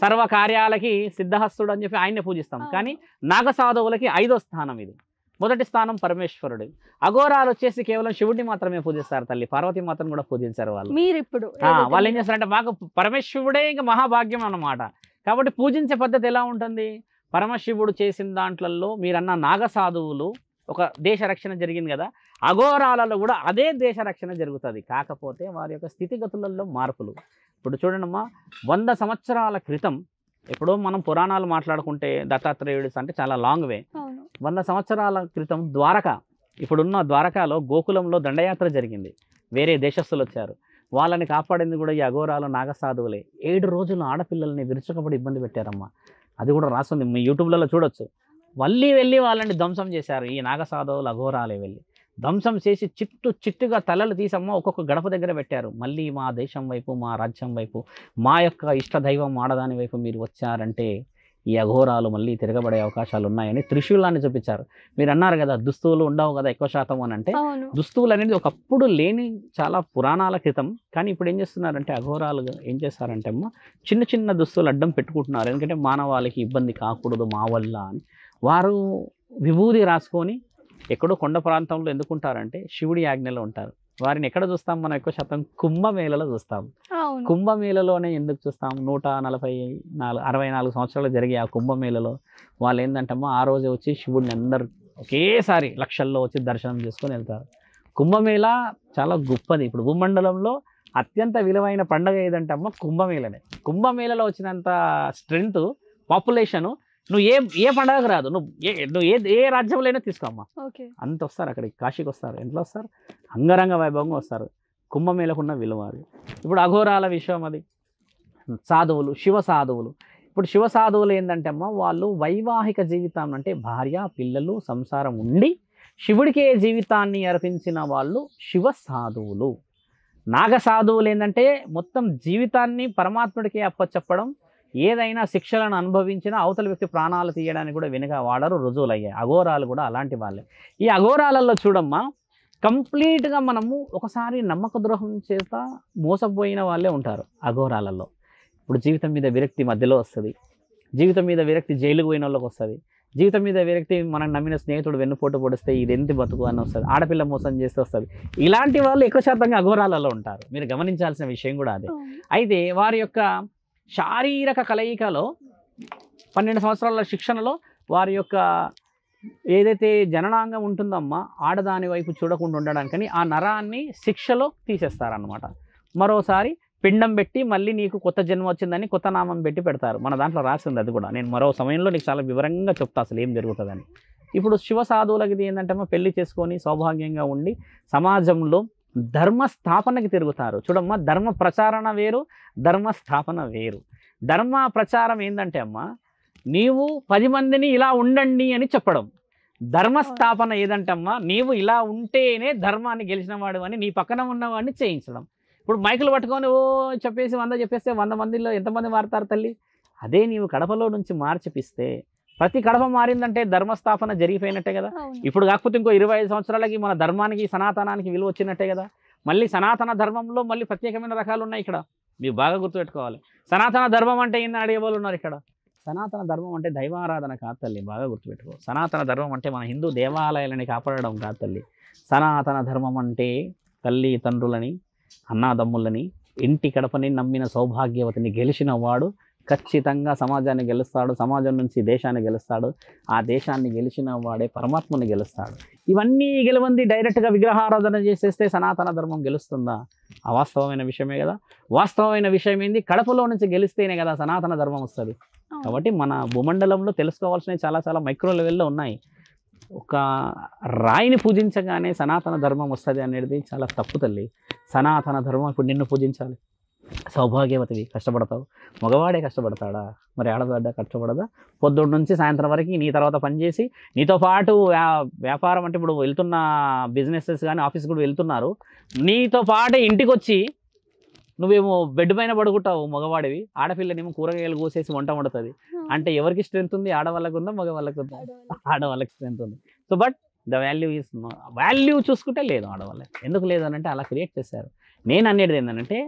సర్వ కార్యాలకి సిద్ధహస్తుడు అని చెప్పి ఆయన్ని పూజిస్తాం. కానీ నాగసాధువులకి 5వ స్థానం ఇది. మొదటి స్థానం పరమేశ్వరుడు. అఘోరాలు వచ్చేసి కేవలం శివుడిని మాత్రమే పూజిస్తారు తల్లి. పార్వతీ మాతను కూడా పూజించారు వాళ్ళు. వాళ్ళు ఏం చేస్తారంటే మాకు పరమేశ్వరుడే ఇంకా మహాభాగ్యం అన్నమాట. కాబట్టి పూజించే పద్ధతి ఎలా ఉంటుంది, పరమశివుడు చేసిన దాంట్లలో మీరన్న నాగసాధువులు ఒక దేశ రక్షణ జరిగింది కదా, అఘోరాలలో కూడా అదే దేశ రక్షణ జరుగుతుంది. కాకపోతే వారి యొక్క స్థితిగతులలో మార్పులు. ఇప్పుడు చూడండమ్మా, 100 సంవత్సరాల క్రితం, ఎప్పుడో మనం పురాణాలు మాట్లాడుకుంటే దత్తాత్రేయుడు అంటే చాలా లాంగ్ వే. 100 సంవత్సరాల క్రితం ద్వారక, ఇప్పుడున్న ద్వారకాలో గోకులంలో దండయాత్ర జరిగింది. వేరే దేశస్తులు వచ్చారు. వాళ్ళని కాపాడింది కూడా ఈ అఘోరాలు నాగసాధువులే. 7 రోజులు ఆడపిల్లల్ని విరుచుకపడి ఇబ్బంది పెట్టారమ్మా. అది కూడా రాస్తుంది, మీ యూట్యూబ్లలో చూడొచ్చు. వెళ్ళి వాళ్ళని ధ్వంసం చేశారు ఈ నాగసాధువులు, అఘోరాలే వెళ్ళి ధ్వంసం చేసి చిట్టుగా తలలు తీసమ్మ ఒక్కొక్క గడప దగ్గర పెట్టారు. మళ్ళీ మా దేశం వైపు, మా రాజ్యం వైపు, మా యొక్క ఇష్టదైవం ఆడదాని వైపు మీరు వచ్చారంటే ఈ అఘోరాలు మళ్ళీ తిరగబడే అవకాశాలు ఉన్నాయని త్రిశూలాన్ని చూపించారు. మీరు అన్నారు కదా దుస్తువులు ఉండవు కదా ఎక్కువ శాతం అని. అంటే దుస్తువులు అనేది ఒకప్పుడు లేని చాలా పురాణాల క్రితం, కానీ ఇప్పుడు ఏం చేస్తున్నారంటే అఘోరాలు ఏం చేస్తారంటే అమ్మ చిన్న దుస్తువులు అడ్డం పెట్టుకుంటున్నారు. ఎందుకంటే మానవాళికి ఇబ్బంది కాకూడదు మా వల్ల అని. వారు విభూది రాసుకొని ఎక్కడో కొండ ప్రాంతంలో ఎందుకుంటారంటే శివుడి ఆజ్ఞలో ఉంటారు. వారిని ఎక్కడ చూస్తాం మనం ఎక్కువ శాతం కుంభమేళలో చూస్తాం. కుంభమేళలోనే ఎందుకు చూస్తాం? 164 సంవత్సరాలు జరిగే ఆ కుంభమేళలో వాళ్ళు ఏంటంటమ్మా ఆ రోజే వచ్చి శివుడిని అందరు ఒకేసారి లక్షల్లో వచ్చి దర్శనం చేసుకొని వెళ్తారు. కుంభమేళ చాలా గొప్పది. ఇప్పుడు భూమండలంలో అత్యంత విలువైన పండుగ ఏదంటమ్మా కుంభమేళనే. కుంభమేళలో వచ్చినంత స్ట్రెంగ్త్ పాపులేషను నువ్వు ఏ పండగకు రాదు. నువ్వు ఏ రాజ్యంలో అయినా తీసుకోమ్మా, అంత వస్తారు అక్కడికి. కాశీకి వస్తారు. ఎంతలో వస్తారు? అంగరంగ వైభవంగా వస్తారు. కుంభమేళకున్న విలువ అది. ఇప్పుడు అఘోరాల విషయం అది. సాధువులు, శివ సాధువులు. ఇప్పుడు శివ సాధువులు ఏంటంటే అమ్మ వాళ్ళు వైవాహిక జీవితం అంటే భార్య పిల్లలు సంసారం ఉండి శివుడికే జీవితాన్ని అర్పించిన వాళ్ళు శివ సాధువులు. నాగ సాధువులు ఏంటంటే మొత్తం జీవితాన్ని పరమాత్ముడికి అప్పచెప్పడం, ఏదైనా శిక్షలను అనుభవించినా అవతల వ్యక్తి ప్రాణాలు తీయడానికి కూడా వెనుక వాడరు, రుజువులయ్యాయి. అఘోరాలు కూడా అలాంటి వాళ్ళే. ఈ అఘోరాలలో చూడమ్మా కంప్లీట్గా మనము ఒకసారి నమ్మక ద్రోహం చేత మోసపోయిన వాళ్ళే ఉంటారు అఘోరాలలో. ఇప్పుడు జీవితం మీద విరక్తి మధ్యలో వస్తుంది, జీవితం మీద విరక్తి జైలుకు పోయిన వాళ్ళకి వస్తుంది, జీవితం మీద విరక్తి మనం నమ్మిన స్నేహితుడు వెన్నుపోటు పొడిస్తే ఇది ఎంత బతుకు అని వస్తుంది, ఆడపిల్ల మోసం చేస్తే వస్తుంది. ఇలాంటి వాళ్ళు ఎక్కువ శాతంగా అఘోరాలలో ఉంటారు. మీరు గమనించాల్సిన విషయం కూడా అదే. అయితే వారి యొక్క శారీరక కలయికలో 12 సంవత్సరాల శిక్షణలో వారి యొక్క ఏదైతే జననాంగం ఉంటుందమ్మా ఆడదాని వైపు చూడకుండా ఉండడానికని ఆ నరాన్ని శిక్షలో తీసేస్తారనమాట. మరోసారి పిండం పెట్టి మళ్ళీ నీకు కొత్త జన్మ వచ్చిందని కొత్త నామం పెట్టి పెడతారు. మన దాంట్లో రాసింది అది కూడా. నేను మరో సమయంలో నీకు చాలా వివరంగా చెప్తా అసలు ఏం జరుగుతుందని. ఇప్పుడు శివ సాధువులకి ఇది ఏంటంటే పెళ్లి చేసుకొని సౌభాగ్యంగా ఉండి సమాజంలో ధర్మ స్థాపనకి తిరుగుతారు. చూడమ్మా ధర్మ ప్రచారణ వేరు, ధర్మ స్థాపన వేరు. ధర్మ ప్రచారం ఏంటంటే అమ్మా నీవు 10 మందిని ఇలా ఉండండి అని చెప్పడం. ధర్మస్థాపన ఏదంటే అమ్మా నీవు ఇలా ఉంటేనే ధర్మాన్ని గెలిచిన వాడు అని నీ పక్కన ఉన్నవాడిని చేయించడం. ఇప్పుడు మైకులు పట్టుకొని చెప్పేసి 100 చెప్పేస్తే 100 మందిలో ఎంతమంది మారుతారు తల్లి? అదే నీవు కడపలో నుంచి మార్చిపిస్తే ప్రతి కడప మారిందంటే ధర్మస్థాపన జరిగిపోయినట్టే కదా. ఇప్పుడు కాకపోతే ఇంకో 25 సంవత్సరాలకి మన ధర్మానికి సనాతనానికి విలువ వచ్చినట్టే కదా. మళ్ళీ సనాతన ధర్మంలో మళ్ళీ ప్రత్యేకమైన రకాలు ఉన్నాయి ఇక్కడ, మీరు బాగా గుర్తుపెట్టుకోవాలి. సనాతన ధర్మం అంటే ఏందని అడిగే వాళ్ళు ఉన్నారు ఇక్కడ. సనాతన ధర్మం అంటే దైవారాధన కాదు తల్లి, బాగా గుర్తుపెట్టుకో. సనాతన ధర్మం అంటే మన హిందూ దేవాలయాలని కాపాడడం కాదు తల్లి. సనాతన ధర్మం అంటే తల్లి తండ్రులని అన్నాదమ్ములని ఇంటి కడపని నమ్మిన సౌభాగ్యవతిని గెలిచిన వాడు ఖచ్చితంగా సమాజాన్ని గెలుస్తాడు, సమాజం నుంచి దేశాన్ని గెలుస్తాడు, ఆ దేశాన్ని గెలిచిన వాడే పరమాత్మని గెలుస్తాడు. ఇవన్నీ గెలవంది డైరెక్ట్గా విగ్రహారాధన చేసేస్తే సనాతన ధర్మం గెలుస్తుందా? అవాస్తవమైన విషయమే కదా. వాస్తవమైన విషయం ఏంది? కడపలో నుంచి గెలిస్తేనే కదా సనాతన ధర్మం వస్తుంది. కాబట్టి మన భూమండలంలో తెలుసుకోవాల్సినవి చాలా చాలా మైక్రో లెవెల్లో ఉన్నాయి. ఒక రాయిని పూజించగానే సనాతన ధర్మం వస్తుంది అనేది చాలా తప్పు తల్లి. సనాతన ధర్మం ఇప్పుడు నిన్ను పూజించాలి. సౌభాగ్యవతివి, కష్టపడతావు. మగవాడే కష్టపడతాడా? మరి ఆడబడ్డ కష్టపడదా? పొద్దున్న నుంచి సాయంత్రం వరకు నీ తర్వాత పనిచేసి నీతో పాటు వ్యాపారం అంటే ఇప్పుడు వెళ్తున్న బిజినెసెస్ కానీ ఆఫీస్ కూడా వెళ్తున్నారు, నీతో పాటు ఇంటికి వచ్చి నువ్వేమో బెడ్ పైన పడుకుంటావు మగవాడివి, ఆడపిల్లనేమో కూరగాయలు కోసేసి వంట వండుతుంది. అంటే ఎవరికి స్ట్రెంత్ ఉంది? ఆడవాళ్ళకు ఉందా మగవాళ్ళకు ఉందా? ఆడవాళ్ళకి స్ట్రెంత్ ఉంది. సో బట్ ద వాల్యూ చూసుకుంటే లేదు ఆడవాళ్ళకి. ఎందుకు లేదు అని అంటే అలా క్రియేట్ చేశారు. నేను అనేది ఏంటంటే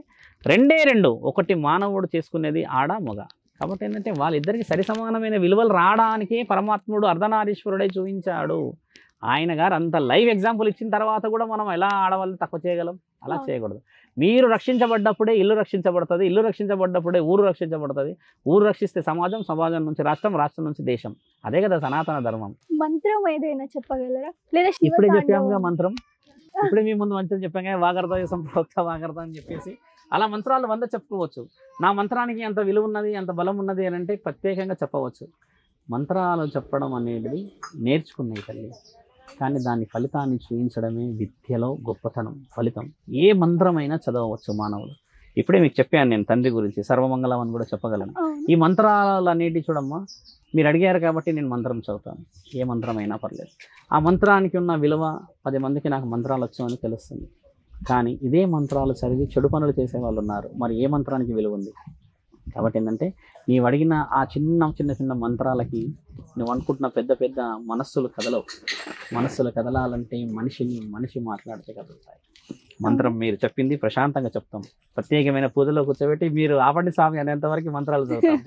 రెండు, ఒకటి మానవుడు చేసుకునేది ఆడ మగ. కాబట్టి ఏంటంటే వాళ్ళిద్దరికి సరి సమానమైన విలువలు రావడానికే పరమాత్ముడు అర్ధనారీశ్వరుడే చూపించాడు. ఆయన గారు అంత లైవ్ ఎగ్జాంపుల్ ఇచ్చిన తర్వాత కూడా మనం ఎలా ఆడవాళ్ళని తక్కువ చేయగలం? అలా చేయకూడదు. మీరు రక్షించబడ్డప్పుడే ఇల్లు రక్షించబడుతుంది, ఇల్లు రక్షించబడ్డప్పుడే ఊరు రక్షించబడుతుంది, ఊరు రక్షిస్తే సమాజం, సమాజం నుంచి రాష్ట్రం, రాష్ట్రం నుంచి దేశం. అదే కదా సనాతన ధర్మం. మంత్రం ఏదైనా చెప్పగలరా? లేదా ఇప్పుడే చెప్పాముగా మంత్రం, ఇప్పుడే మీ ముందు మంత్రం చెప్పాం కదా, వాగర్త సంప్రోక్త వాగర్త అని చెప్పేసి. అలా మంత్రాలు 100 చెప్పుకోవచ్చు. నా మంత్రానికి ఎంత విలువ ఉన్నది, ఎంత బలం ఉన్నది అని అంటే ప్రత్యేకంగా చెప్పవచ్చు. మంత్రాలు చెప్పడం అనేది నేర్చుకున్నాయి తల్లి. కానీ దాని ఫలితాన్ని చూపించడమే విద్యలో గొప్పతనం. ఫలితం ఏ మంత్రమైనా చదవవచ్చు మానవులు. ఇప్పుడే మీకు చెప్పాను నేను తండ్రి గురించి, సర్వమంగళం అని కూడా చెప్పగలను. ఈ మంత్రాలు అనేటి చూడమ్మా, మీరు అడిగారు కాబట్టి నేను మంత్రం చదువుతాను. ఏ మంత్రమైనా పర్లేదు. ఆ మంత్రానికి ఉన్న విలువ 10 మందికి నాకు మంత్రాలు వచ్చామని తెలుస్తుంది. కానీ ఇదే మంత్రాలు చదివి చెడు పనులు చేసే వాళ్ళు ఉన్నారు. మరి ఏ మంత్రానికి విలువ ఉంది? కాబట్టి ఏంటంటే నీవు అడిగిన ఆ చిన్న చిన్న చిన్న మంత్రాలకి నువ్వు అనుకుంటున్న పెద్ద పెద్ద మనస్సులు కదలవు. మనస్సులు కదలాలంటే మనిషి మాట్లాడితే కదులుతాయి. మంత్రం మీరు చెప్పింది ప్రశాంతంగా చెప్తాం. ప్రత్యేకమైన పూజలో కూర్చోబెట్టి మీరు ఆపండి స్వామి అనేంతవరకు మంత్రాలు చదువుతాం.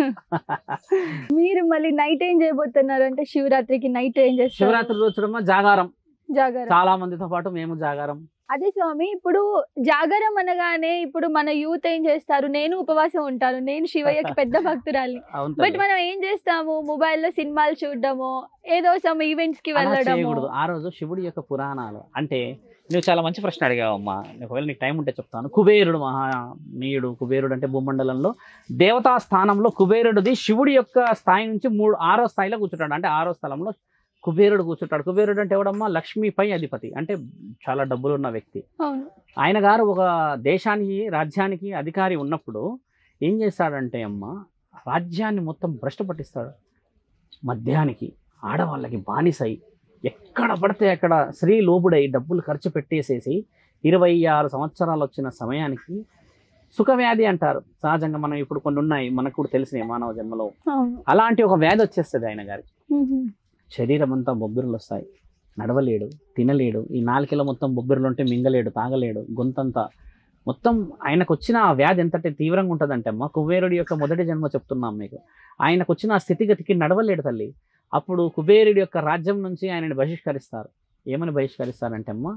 మీరు మళ్ళీ నైట్ ఏం చేయబోతున్నారు అంటే శివరాత్రికి నైట్ ఏం చేస్తారు? శివరాత్రి రోజు జాగారం. జాగారం. చాలా మందితో పాటు మేము జాగారం. అదే స్వామి, ఇప్పుడు జాగారం అనగానే ఇప్పుడు మన యూత్ ఏం చేస్తారు, నేను ఉపవాసం ఉంటాను, నేను శివయ్యకి పెద్ద భక్తురాలి. బట్ మనం ఏం చేస్తాము, మొబైల్లో సినిమాలు చూడడము, ఏదో సమ్ ఈవెంట్స్ కి వెళ్ళడము. ఆ రోజు శివుడి యొక్క పురాణాలు అంటే నువ్వు చాలా మంచి ప్రశ్న అడిగావమ్మా. ఒకవేళ నీకు టైం ఉంటే చెప్తాను. కుబేరుడు మహానీయుడు. కుబేరుడు అంటే భూమండలంలో దేవతా స్థానంలో కుబేరుడిది శివుడి యొక్క స్థాయి నుంచి 6వ స్థాయిలో కూర్చుంటాడు. అంటే 6వ స్థలంలో కుబేరుడు కూర్చుంటాడు. కుబేరుడు అంటే ఎవడమ్మా? లక్ష్మీపై అధిపతి, అంటే చాలా డబ్బులున్న వ్యక్తి. ఆయన గారు ఒక దేశానికి రాజ్యానికి అధికారి ఉన్నప్పుడు ఏం చేస్తాడంటే అమ్మ, రాజ్యాన్ని మొత్తం భ్రష్టు పట్టిస్తాడు. మద్యానికి, ఆడవాళ్ళకి బానిసై, ఎక్కడ పడితే అక్కడ స్త్రీ లోబుడై డబ్బులు ఖర్చు పెట్టేసేసి 26 సంవత్సరాలు వచ్చిన సమయానికి సుఖవ్యాధి అంటారు. సహజంగా మనం ఇప్పుడు కొన్ని ఉన్నాయి, మనకు కూడా తెలిసినాయి మానవ జన్మలో. అలాంటి ఒక వ్యాధి వచ్చేస్తుంది ఆయన గారికి. శరీరం అంతా బొబ్బిరులు వస్తాయి, నడవలేడు, తినలేడు. ఈ 4 కిలో మొత్తం బొబ్బిరులు ఉంటే మింగలేడు, తాగలేడు. గొంతంతా మొత్తం ఆయనకు వచ్చిన ఆ వ్యాధి ఎంతటి తీవ్రంగా ఉంటుందంటే అమ్మ, కుబేరుడి యొక్క మొదటి జన్మ చెప్తున్నాం మీకు. ఆయనకు వచ్చిన ఆ స్థితిగతికి నడవలేడు తల్లి. అప్పుడు కుబేరుడి యొక్క రాజ్యం నుంచి ఆయనని బహిష్కరిస్తారు. ఏమని బహిష్కరిస్తారంటే అమ్మ,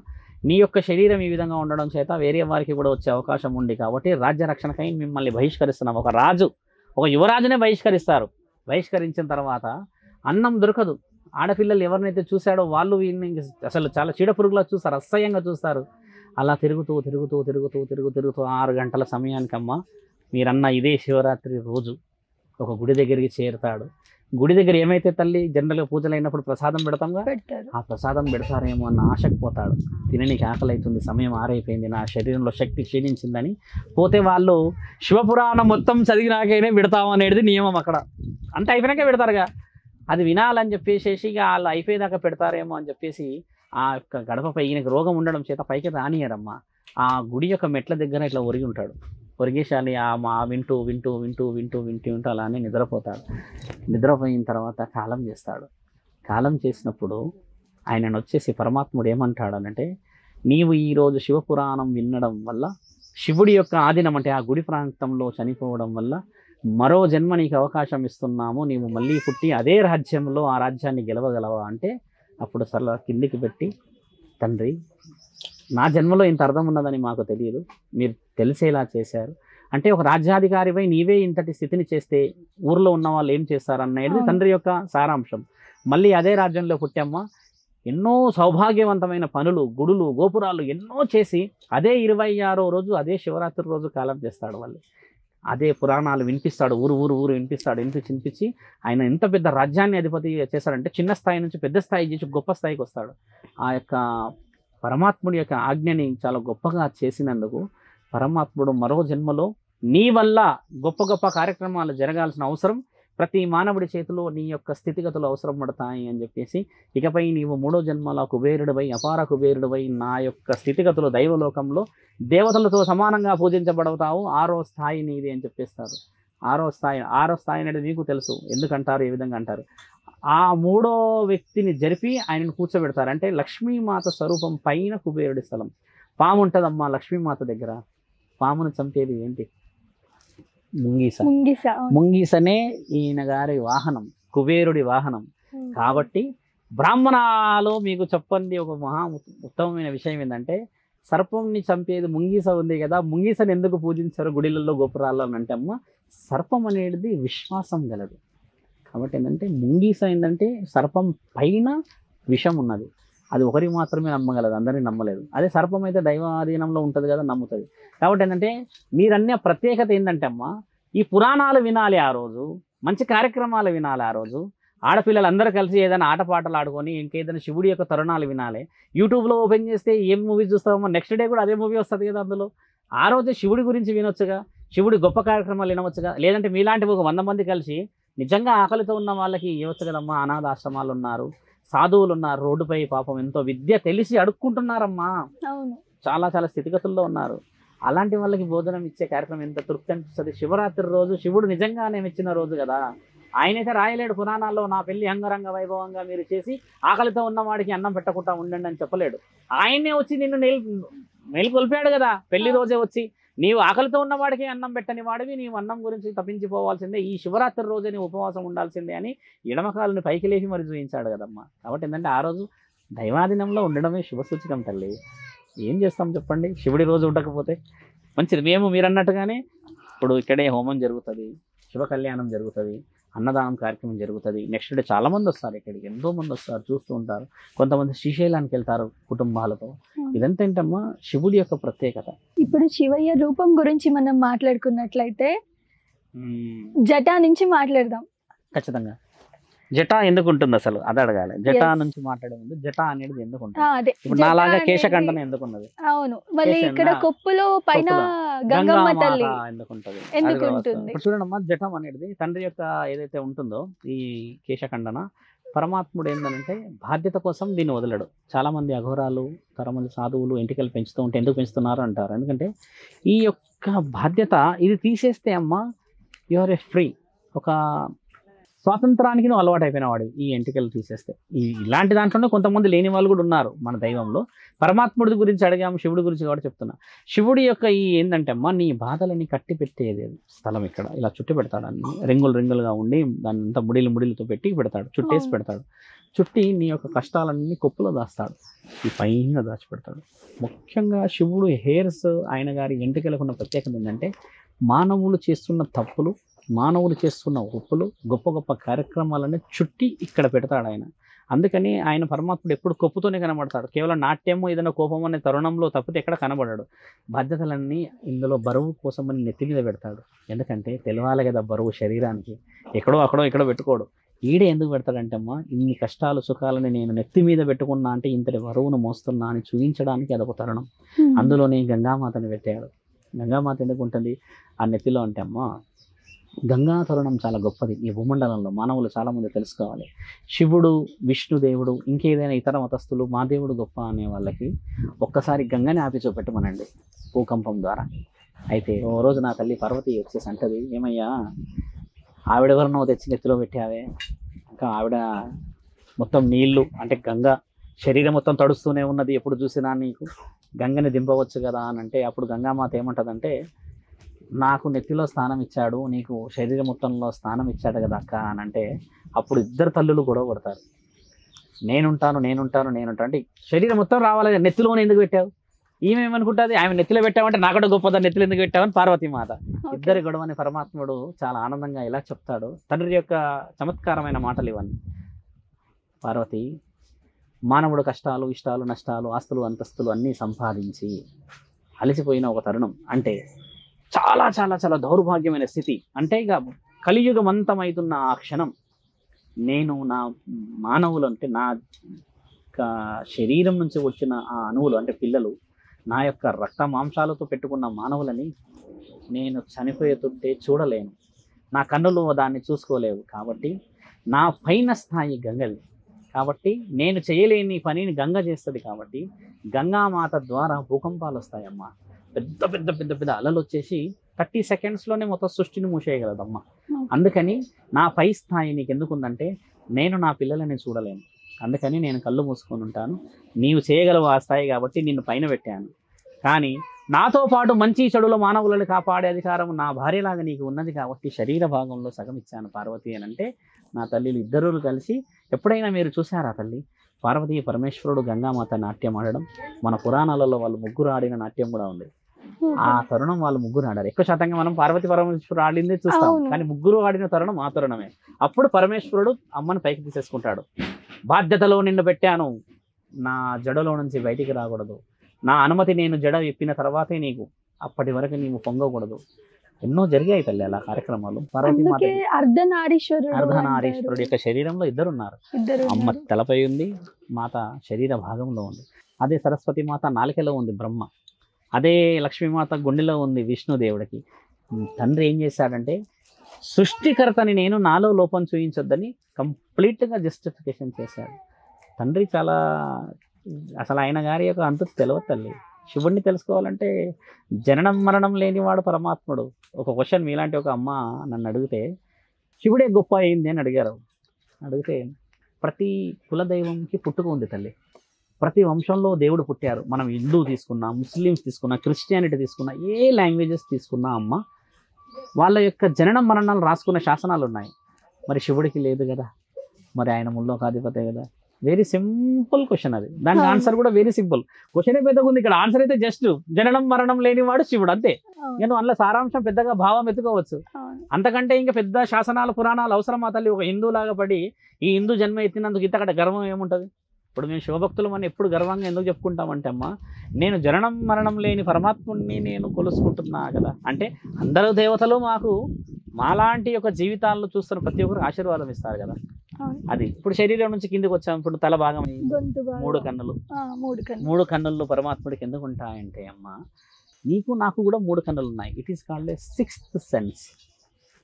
నీ యొక్క శరీరం ఈ విధంగా ఉండడం చేత వేరే వారికి కూడా వచ్చే అవకాశం ఉంది కాబట్టి రాజ్య రక్షణకై మిమ్మల్ని బహిష్కరిస్తున్నాం. ఒక రాజు, ఒక యువరాజునే బహిష్కరిస్తారు. బహిష్కరించిన తర్వాత అన్నం దొరకదు. ఆడపిల్లలు ఎవరినైతే చూశాడో వాళ్ళు వీళ్ళని అసలు చాలా చీడపురుగులా చూస్తారు, అసహ్యంగా చూస్తారు. అలా తిరుగుతూ 6 గంటల సమయానికమ్మ, మీరన్న ఇదే శివరాత్రి రోజు ఒక గుడి దగ్గరికి చేరుతాడు. గుడి దగ్గర ఏమైతే తల్లి జనరల్గా పూజలు అయినప్పుడు ప్రసాదం పెడతాంగా, ఆ ప్రసాదం పెడతారేమో అన్న ఆశకు పోతాడు. తిననీకి ఆకలి అవుతుంది, సమయం ఆరైపోయింది, నా శరీరంలో శక్తి క్షీణించిందని పోతే వాళ్ళు శివపురాణం మొత్తం చదివినాకైనా పెడతాం అనేది నియమం. అక్కడ అంత అయిపోయినాక పెడతారుగా. అది వినాలని చెప్పేసి ఇక వాళ్ళు అయిపోయేదాకా పెడతారేమో అని చెప్పేసి ఆ యొక్క గడపపై ఈయనకు రోగం ఉండడం చేత పైకి రానియరమ్మ. ఆ గుడి యొక్క మెట్ల దగ్గర ఇట్లా ఒరిగి ఉంటాడు. ఒరిగేసాలి వింటూ అలానే నిద్రపోతాడు. నిద్రపోయిన తర్వాత కాలం చేస్తాడు. కాలం చేసినప్పుడు ఆయనను వచ్చేసి పరమాత్ముడు ఏమంటాడనంటే, నీవు ఈరోజు శివపురాణం వినడం వల్ల శివుడి యొక్క ఆధీనం అంటే ఆ గుడి ప్రాంతంలో చనిపోవడం వల్ల మరో జన్మ నీకు అవకాశం ఇస్తున్నాము, నీవు మళ్ళీ పుట్టి అదే రాజ్యంలో ఆ రాజ్యాన్ని గెలవగలవా అంటే, అప్పుడు అసలు కిందికి పెట్టి, తండ్రి నా జన్మలో ఇంత అర్థం ఉన్నదని మాకు తెలియదు, మీరు తెలిసేలా చేశారు. అంటే ఒక రాజ్యాధికారిపై నీవే ఇంతటి స్థితిని చేస్తే ఊర్లో ఉన్న వాళ్ళు ఏం చేస్తారనేది తండ్రి యొక్క సారాంశం. మళ్ళీ అదే రాజ్యంలో పుట్టమ్మ, ఎన్నో సౌభాగ్యవంతమైన పనులు, గుడులు, గోపురాలు ఎన్నో చేసి అదే 26వ రోజు అదే శివరాత్రి రోజు కాలం చేస్తాడు. వాళ్ళు అదే పురాణాలు వినిపిస్తాడు, ఊరు వినిపిస్తాడు. వినిపించి ఆయన ఎంత పెద్ద రాజ్యాన్ని అధిపతి చేశాడంటే చిన్న స్థాయి నుంచి పెద్ద స్థాయి చేసి గొప్ప స్థాయికి వస్తాడు. ఆ యొక్క పరమాత్ముడి యొక్క ఆజ్ఞని చాలా గొప్పగా చేసినందుకు పరమాత్ముడు మరో జన్మలో నీ వల్ల గొప్ప గొప్ప కార్యక్రమాలు జరగాల్సిన అవసరం ప్రతి మానవుడి చేతిలో నీ యొక్క స్థితిగతులు అవసరం పడతాయి అని చెప్పేసి, ఇకపై నీవు 3వ జన్మలో కుబేరుడిపై, అపార కుబేరుడిపై నా యొక్క స్థితిగతులు దైవలోకంలో దేవతలతో సమానంగా పూజించబడతావు, 6వ స్థాయి నీది అని చెప్పేస్తారు. 6వ స్థాయి అనేది మీకు తెలుసు ఎందుకంటారు, ఏ విధంగా అంటారు. ఆ 3వ వ్యక్తిని జరిపి ఆయనను కూర్చోబెడతారు. అంటే లక్ష్మీమాత స్వరూపం పైన కుబేరుడి స్థలం. పాము ఉంటుందమ్మా లక్ష్మీమాత దగ్గర. పామును చంపేది ఏంటి? ముంగీసనే ఈయన గారి వాహనం, కుబేరుడి వాహనం. కాబట్టి బ్రాహ్మణాలు మీకు చెప్పండి ఒక మహా ఉత్తమమైన విషయం ఏంటంటే, సర్పంని చంపేది ముంగీస ఉంది కదా, ముంగీసని ఎందుకు పూజించారు గుడిలలో గోపురాల్లో అని అంటే అమ్మ, సర్పం అనేది విశ్వాసం గలదు. కాబట్టి ఏంటంటే ముంగీస ఏంటంటే సర్పం పైన విషం ఉన్నది, అది ఒకరికి మాత్రమే నమ్మగలదు, అందరినీ నమ్మలేదు. అదే సర్పం అయితే దైవాధీనంలో ఉంటుంది కదా, నమ్ముతుంది. కాబట్టి ఏంటంటే మీరన్న ప్రత్యేకత ఏంటంటే అమ్మ, ఈ పురాణాలు వినాలి ఆ రోజు, మంచి కార్యక్రమాలు వినాలి ఆ రోజు. ఆడపిల్లలు అందరూ కలిసి ఏదైనా ఆటపాటలు ఆడుకొని ఇంకేదైనా శివుడి యొక్క తరుణాలు వినాలి. యూట్యూబ్లో ఓపెన్ చేస్తే ఏం మూవీ చూస్తామో నెక్స్ట్ డే కూడా అదే మూవీ వస్తుంది కదా అందులో. ఆ రోజే శివుడి గురించి వినొచ్చుగా, శివుడి గొప్ప కార్యక్రమాలు వినవచ్చుగా. లేదంటే మీలాంటి ఒక 100 మంది కలిసి నిజంగా ఆకలితో ఉన్న వాళ్ళకి ఇవ్వచ్చు కదమ్మా. అనాథ ఆశ్రమాలు ఉన్నారు, సాధువులు ఉన్నారు, రోడ్డుపై పాపం ఎంతో విద్య తెలిసి అడుక్కుంటున్నారమ్మా, అవును. చాలా చాలా స్థితిగతుల్లో ఉన్నారు. అలాంటి వాళ్ళకి భోజనం ఇచ్చే కార్యక్రమం ఎంత తృప్తి అనిపిస్తుంది. శివరాత్రి రోజు శివుడు నిజంగానే మెచ్చిన రోజు కదా. ఆయనైతే రాయలేడు పురాణాల్లో నా పెళ్లి అంగరంగ వైభవంగా మీరు చేసి ఆకలితో ఉన్నవాడికి అన్నం పెట్టకుండా ఉండండి అని చెప్పలేడు. ఆయనే వచ్చి నిన్ను మేలుకొల్పాడు కదా పెళ్లి రోజే వచ్చి. నీవు ఆకలితో ఉన్నవాడికి అన్నం పెట్టని వాడివి, నీవు అన్నం గురించి తప్పించిపోవాల్సిందే, ఈ శివరాత్రి రోజే నీ ఉపవాసం ఉండాల్సిందే అని ఎడమకాలని పైకి లేపి మరి చూపించాడు కదమ్మా. కాబట్టి ఏంటంటే ఆ రోజు దైవాధీనంలో ఉండడమే శుభసూచకం తల్లి. ఏం చేస్తాం చెప్పండి శివుడి రోజు ఉండకపోతే. మంచిది. మీరు అన్నట్టుగానే ఇప్పుడు ఇక్కడే హోమం జరుగుతుంది, శుభ కళ్యాణం జరుగుతుంది, అన్నదానం కార్యక్రమం జరుగుతుంది. నెక్స్ట్ డే చాలా మంది వస్తారు, ఇక్కడికి ఎంతో మంది వస్తారు, చూస్తూ ఉంటారు. కొంతమంది శ్రీశైలానికి వెళ్తారు కుటుంబాలతో. ఇదంతా ఏంటమ్మా శివుడి యొక్క ప్రత్యేకత. ఇప్పుడు శివయ్య రూపం గురించి మనం మాట్లాడుకున్నట్లయితే జటా నుంచి మాట్లాడదాం. ఖచ్చితంగా. జటా ఎందుకు ఉంటుంది అసలు అది అడగాలి. జటా నుంచి మాట్లాడే ముందు జటా అనేది ఎందుకు ఉంటుంది? ఇప్పుడు నాలాగా కేశఖండన ఎందుకు ఉన్నది? అవును. మళ్ళీ ఇక్కడ కొప్పులో పైన గంగమ్మ తల్లి ఎందుకు ఉంటుంది? ఎందుకు ఉంటుంది? ఇప్పుడు చూడండి, జటం అనేది తండ్రి యొక్క ఏదైతే ఉంటుందో ఈ కేశఖండన, పరమాత్ముడు ఏంటంటే బాధ్యత కోసం దీన్ని వదలడు. చాలా మంది అఘోరాలు, చాలా మంది సాధువులు ఎంటికలు పెంచుతూ ఉంటే ఎందుకు పెంచుతున్నారు అంటారు. ఎందుకంటే ఈ యొక్క బాధ్యత ఇది తీసేస్తే అమ్మ యు ఆర్ ఏ ఫ్రీ, ఒక స్వాతంత్రానికి నువ్వు అలవాటు అయిపోయిన వాడు ఈ ఎంటికలు తీసేస్తే. ఇలాంటి దాంట్లోనే కొంతమంది లేని వాళ్ళు కూడా ఉన్నారు మన దైవంలో. పరమాత్ముడి గురించి అడిగాము, శివుడి గురించి కూడా చెప్తున్నా. శివుడి యొక్క ఈ ఏంటంటే అమ్మ నీ బాధలని కట్టి పెట్టేది స్థలం ఇక్కడ ఇలా చుట్టి పెడతాడు. అన్ని రింగులుగా ఉండి దాన్ని అంతా ముడిలతో పెట్టి పెడతాడు, చుట్టేసి పెడతాడు. చుట్టి నీ యొక్క కష్టాలన్నీ కొప్పులో దాస్తాడు, ఈ పైన దాచిపెడతాడు. ముఖ్యంగా శివుడు హెయిర్స్ ఆయన గారి ఎంటికలకు ఉన్న ప్రత్యేకత ఏంటంటే మానవులు చేస్తున్న తప్పులు, మానవులు చేస్తున్న ఒప్పులు, గొప్ప గొప్ప కార్యక్రమాలన్నీ చుట్టి ఇక్కడ పెడతాడు ఆయన. అందుకని ఆయన పరమాత్ముడు ఎప్పుడు కొప్పుతోనే కనబడతాడు. కేవలం నాట్యము ఏదైనా కోపం అనే తరుణంలో తప్పితే ఎక్కడ కనబడాడు. బాధ్యతలన్నీ ఇందులో బరువు కోసమని నెత్తి మీద పెడతాడు. ఎందుకంటే తెలవాలి కదా బరువు శరీరానికి, ఎక్కడో పెట్టుకోడు. ఈడే ఎందుకు పెడతాడంటే అమ్మా ఇన్ని కష్టాలు సుఖాలని నేను నెత్తి మీద పెట్టుకున్నా అంటే ఇంతటి బరువును మోస్తున్నా అని చూపించడానికి అదొక తరుణం. అందులోనే గంగామాతని పెట్టాడు. గంగామాత ఎందుకు ఉంటుంది ఆ నెత్తిలో అంటే అమ్మా గంగా తరుణం చాలా గొప్పది ఈ భూమండలంలో. మానవులు చాలామంది తెలుసుకోవాలి. శివుడు, విష్ణుదేవుడు, ఇంకేదైనా ఇతర మతస్థులు మా దేవుడు గొప్ప అనే వాళ్ళకి ఒక్కసారి గంగని ఆపి చూపెట్టమనండి భూకంపం ద్వారా. అయితే ఓ రోజు నా తల్లి పార్వతి వచ్చేసి అంటది, ఏమయ్యా ఆవిడెవరినో తెచ్చి నెత్తిలో పెట్టావే, ఇంకా ఆవిడ మొత్తం నీళ్లు అంటే గంగ శరీరం మొత్తం తడుస్తూనే ఉన్నది, ఎప్పుడు చూసినా నీకు గంగని దింపవచ్చు కదా అని అంటే అప్పుడు గంగామాత ఏమంటదంటే నాకు నెత్తిలో స్నానం ఇచ్చాడు, నీకు శరీరం మొత్తంలో స్నానం ఇచ్చాడు కదా అక్క అని అంటే అప్పుడు ఇద్దరు తల్లులు గొడవ పడతారు. నేనుంటాను అంటే శరీరం మొత్తం రావాలి, నెత్తిలోనే ఎందుకు పెట్టావు? ఈమె ఏమనుకుంటుంది, ఆమె నెత్తిలో పెట్టావంటే నాకడ గొప్పదా, నెత్తిలో ఎందుకు పెట్టావని పార్వతీమాత. ఇద్దరి గొడవని పరమాత్ముడు చాలా ఆనందంగా ఇలా చెప్తాడు. తండ్రి యొక్క చమత్కారమైన మాటలు ఇవన్నీ. పార్వతి మానవుడు కష్టాలు, ఇష్టాలు, నష్టాలు, ఆస్తులు, అంతస్తులు అన్నీ సంపాదించి అలసిపోయిన ఒక తరుణం అంటే చాలా చాలా చాలా దౌర్భాగ్యమైన స్థితి. అంటే ఇక కలియుగం అంతమవుతున్న ఆ క్షణం నేను నా మానవులు అంటే నా శరీరం నుంచి వచ్చిన ఆ అణువులు అంటే పిల్లలు, నా యొక్క రక్త మాంసాలతో పెట్టుకున్న మానవులని నేను చనిపోయేతుంటే చూడలేను, నా కన్నులు దాన్ని చూసుకోలేవు. కాబట్టి నా పైన స్థాయి గంగది. కాబట్టి నేను చేయలేని పనిని గంగ చేస్తుంది. కాబట్టి గంగామాత ద్వారా భూకంపాలు వస్తాయమ్మా. పెద్ద పెద్ద పెద్ద పెద్ద అలలు వచ్చేసి 30 సెకండ్స్లోనే మొత్తం సృష్టిని మూసేయగలదమ్మా. అందుకని నా పై స్థాయి నీకు ఎందుకుందంటే నేను నా పిల్లలని చూడలేను, అందుకని నేను కళ్ళు మూసుకొని ఉంటాను. నీవు చేయగలవు ఆ స్థాయి కాబట్టి నిన్ను పైన పెట్టాను. కానీ నాతో పాటు మంచి చెడుల మానవులను కాపాడే అధికారం నా భార్యలాగా నీకు ఉన్నది కాబట్టి శరీర భాగంలో సగం ఇచ్చాను పార్వతి అని అంటే నా తల్లిలు ఇద్దరూ కలిసి. ఎప్పుడైనా మీరు చూసారా తల్లి పార్వతీ పరమేశ్వరుడు గంగామాత నాట్యం ఆడడం? మన పురాణాలలో వాళ్ళు ముగ్గురు ఆడిన నాట్యం కూడా ఉంది. ఆ తరుణం వాళ్ళు ముగ్గురు ఆడారు. ఎక్కువ శాతంగా మనం పార్వతీ పరమేశ్వరుడు ఆడిందే చూస్తాం, కానీ ముగ్గురు ఆడిన తరుణం ఆ తరుణమే. అప్పుడు పరమేశ్వరుడు అమ్మని పైకి తీసేసుకుంటాడు. బాధ్యతలో నిన్ను పెట్టాను, నా జడలో నుంచి బయటికి రాకూడదు, నా అనుమతి నేను జడ విప్పిన తర్వాతే నీకు, అప్పటి వరకు నీవు పొంగకూడదు, ఎన్నో జరిగాయి తల్లి అలా కార్యక్రమాలు. పార్వతీ మాత అందుకే అర్ధనారీశ్వరుడు అర్ధనారీశ్వరుడు యొక్క శరీరంలో ఇద్దరు ఉన్నారు. ఇద్దరు అమ్మ ఉన్నారు. తలపై ఉంది, మాత శరీర భాగంలో ఉంది. అదే సరస్వతి మాత నాలికలో ఉంది బ్రహ్మ. అదే లక్ష్మీమాత గుండెలో ఉంది విష్ణుదేవుడికి. తండ్రి ఏం చేశాడంటే సృష్టికర్తని నేను నాలో లోపం చూపించొద్దని కంప్లీట్గా జస్టిఫికేషన్ చేశాడు. తండ్రి చాలా అసలు ఆయన గారి యొక్క అంతు తెలియదు తల్లి. శివుడిని తెలుసుకోవాలంటే జననం మరణం లేనివాడు పరమాత్ముడు. ఒక క్వశ్చన్ మీలాంటి ఒక అమ్మ నన్ను అడిగితే శివుడే గొప్ప అయింది అని అడిగారు. అడిగితే ప్రతి కులదైవంకి పుట్టుక ఉంది తల్లి. ప్రతి వంశంలో దేవుడు పుట్టారు. మనం హిందూ తీసుకున్నా, ముస్లిమ్స్ తీసుకున్నా, క్రిస్టియానిటీ తీసుకున్నా, ఏ లాంగ్వేజెస్ తీసుకున్నా అమ్మ వాళ్ళ యొక్క జననం మరణాలు రాసుకున్న శాసనాలు ఉన్నాయి. మరి శివుడికి లేదు కదా, మరి ఆయన ముల్లోకాధిపతే కదా. వెరీ సింపుల్ క్వశ్చన్ అది. దానికి ఆన్సర్ కూడా వెరీ సింపుల్. క్వశ్చనే పెద్దగా ఉంది, ఇక్కడ ఆన్సర్ అయితే జస్ట్ జననం మరణం లేనివాడు శివుడు అంతే. నేను అందులో సారాంశం పెద్దగా భావం ఎత్తుకోవచ్చు. అంతకంటే ఇంకా పెద్ద శాసనాలు పురాణాలు అవసరమా తల్లి? ఒక హిందువులాగా పడి ఈ హిందూ జన్మ ఎత్తినందుకు ఇంతకంటే గర్వం ఏముంటుంది? ఇప్పుడు మేము శివభక్తులు అని ఎప్పుడు గర్వంగా ఎందుకు చెప్పుకుంటామంటే అమ్మ నేను జననం మరణం లేని పరమాత్ముడిని నేను కొలుసుకుంటున్నా కదా. అంటే అందరూ దేవతలు మాకు మాలాంటి యొక్క జీవితాల్లో చూస్తున్న ప్రతి ఒక్కరు ఆశీర్వాదం ఇస్తారు కదా. అది ఇప్పుడు శరీరం నుంచి కిందికి వచ్చాం. ఇప్పుడు తల భాగం మూడు కన్నులు పరమాత్ముడికి ఎందుకు ఉంటాయంటే అమ్మ నీకు నాకు కూడా మూడు కన్నులు ఉన్నాయి. It is called a sixth sense.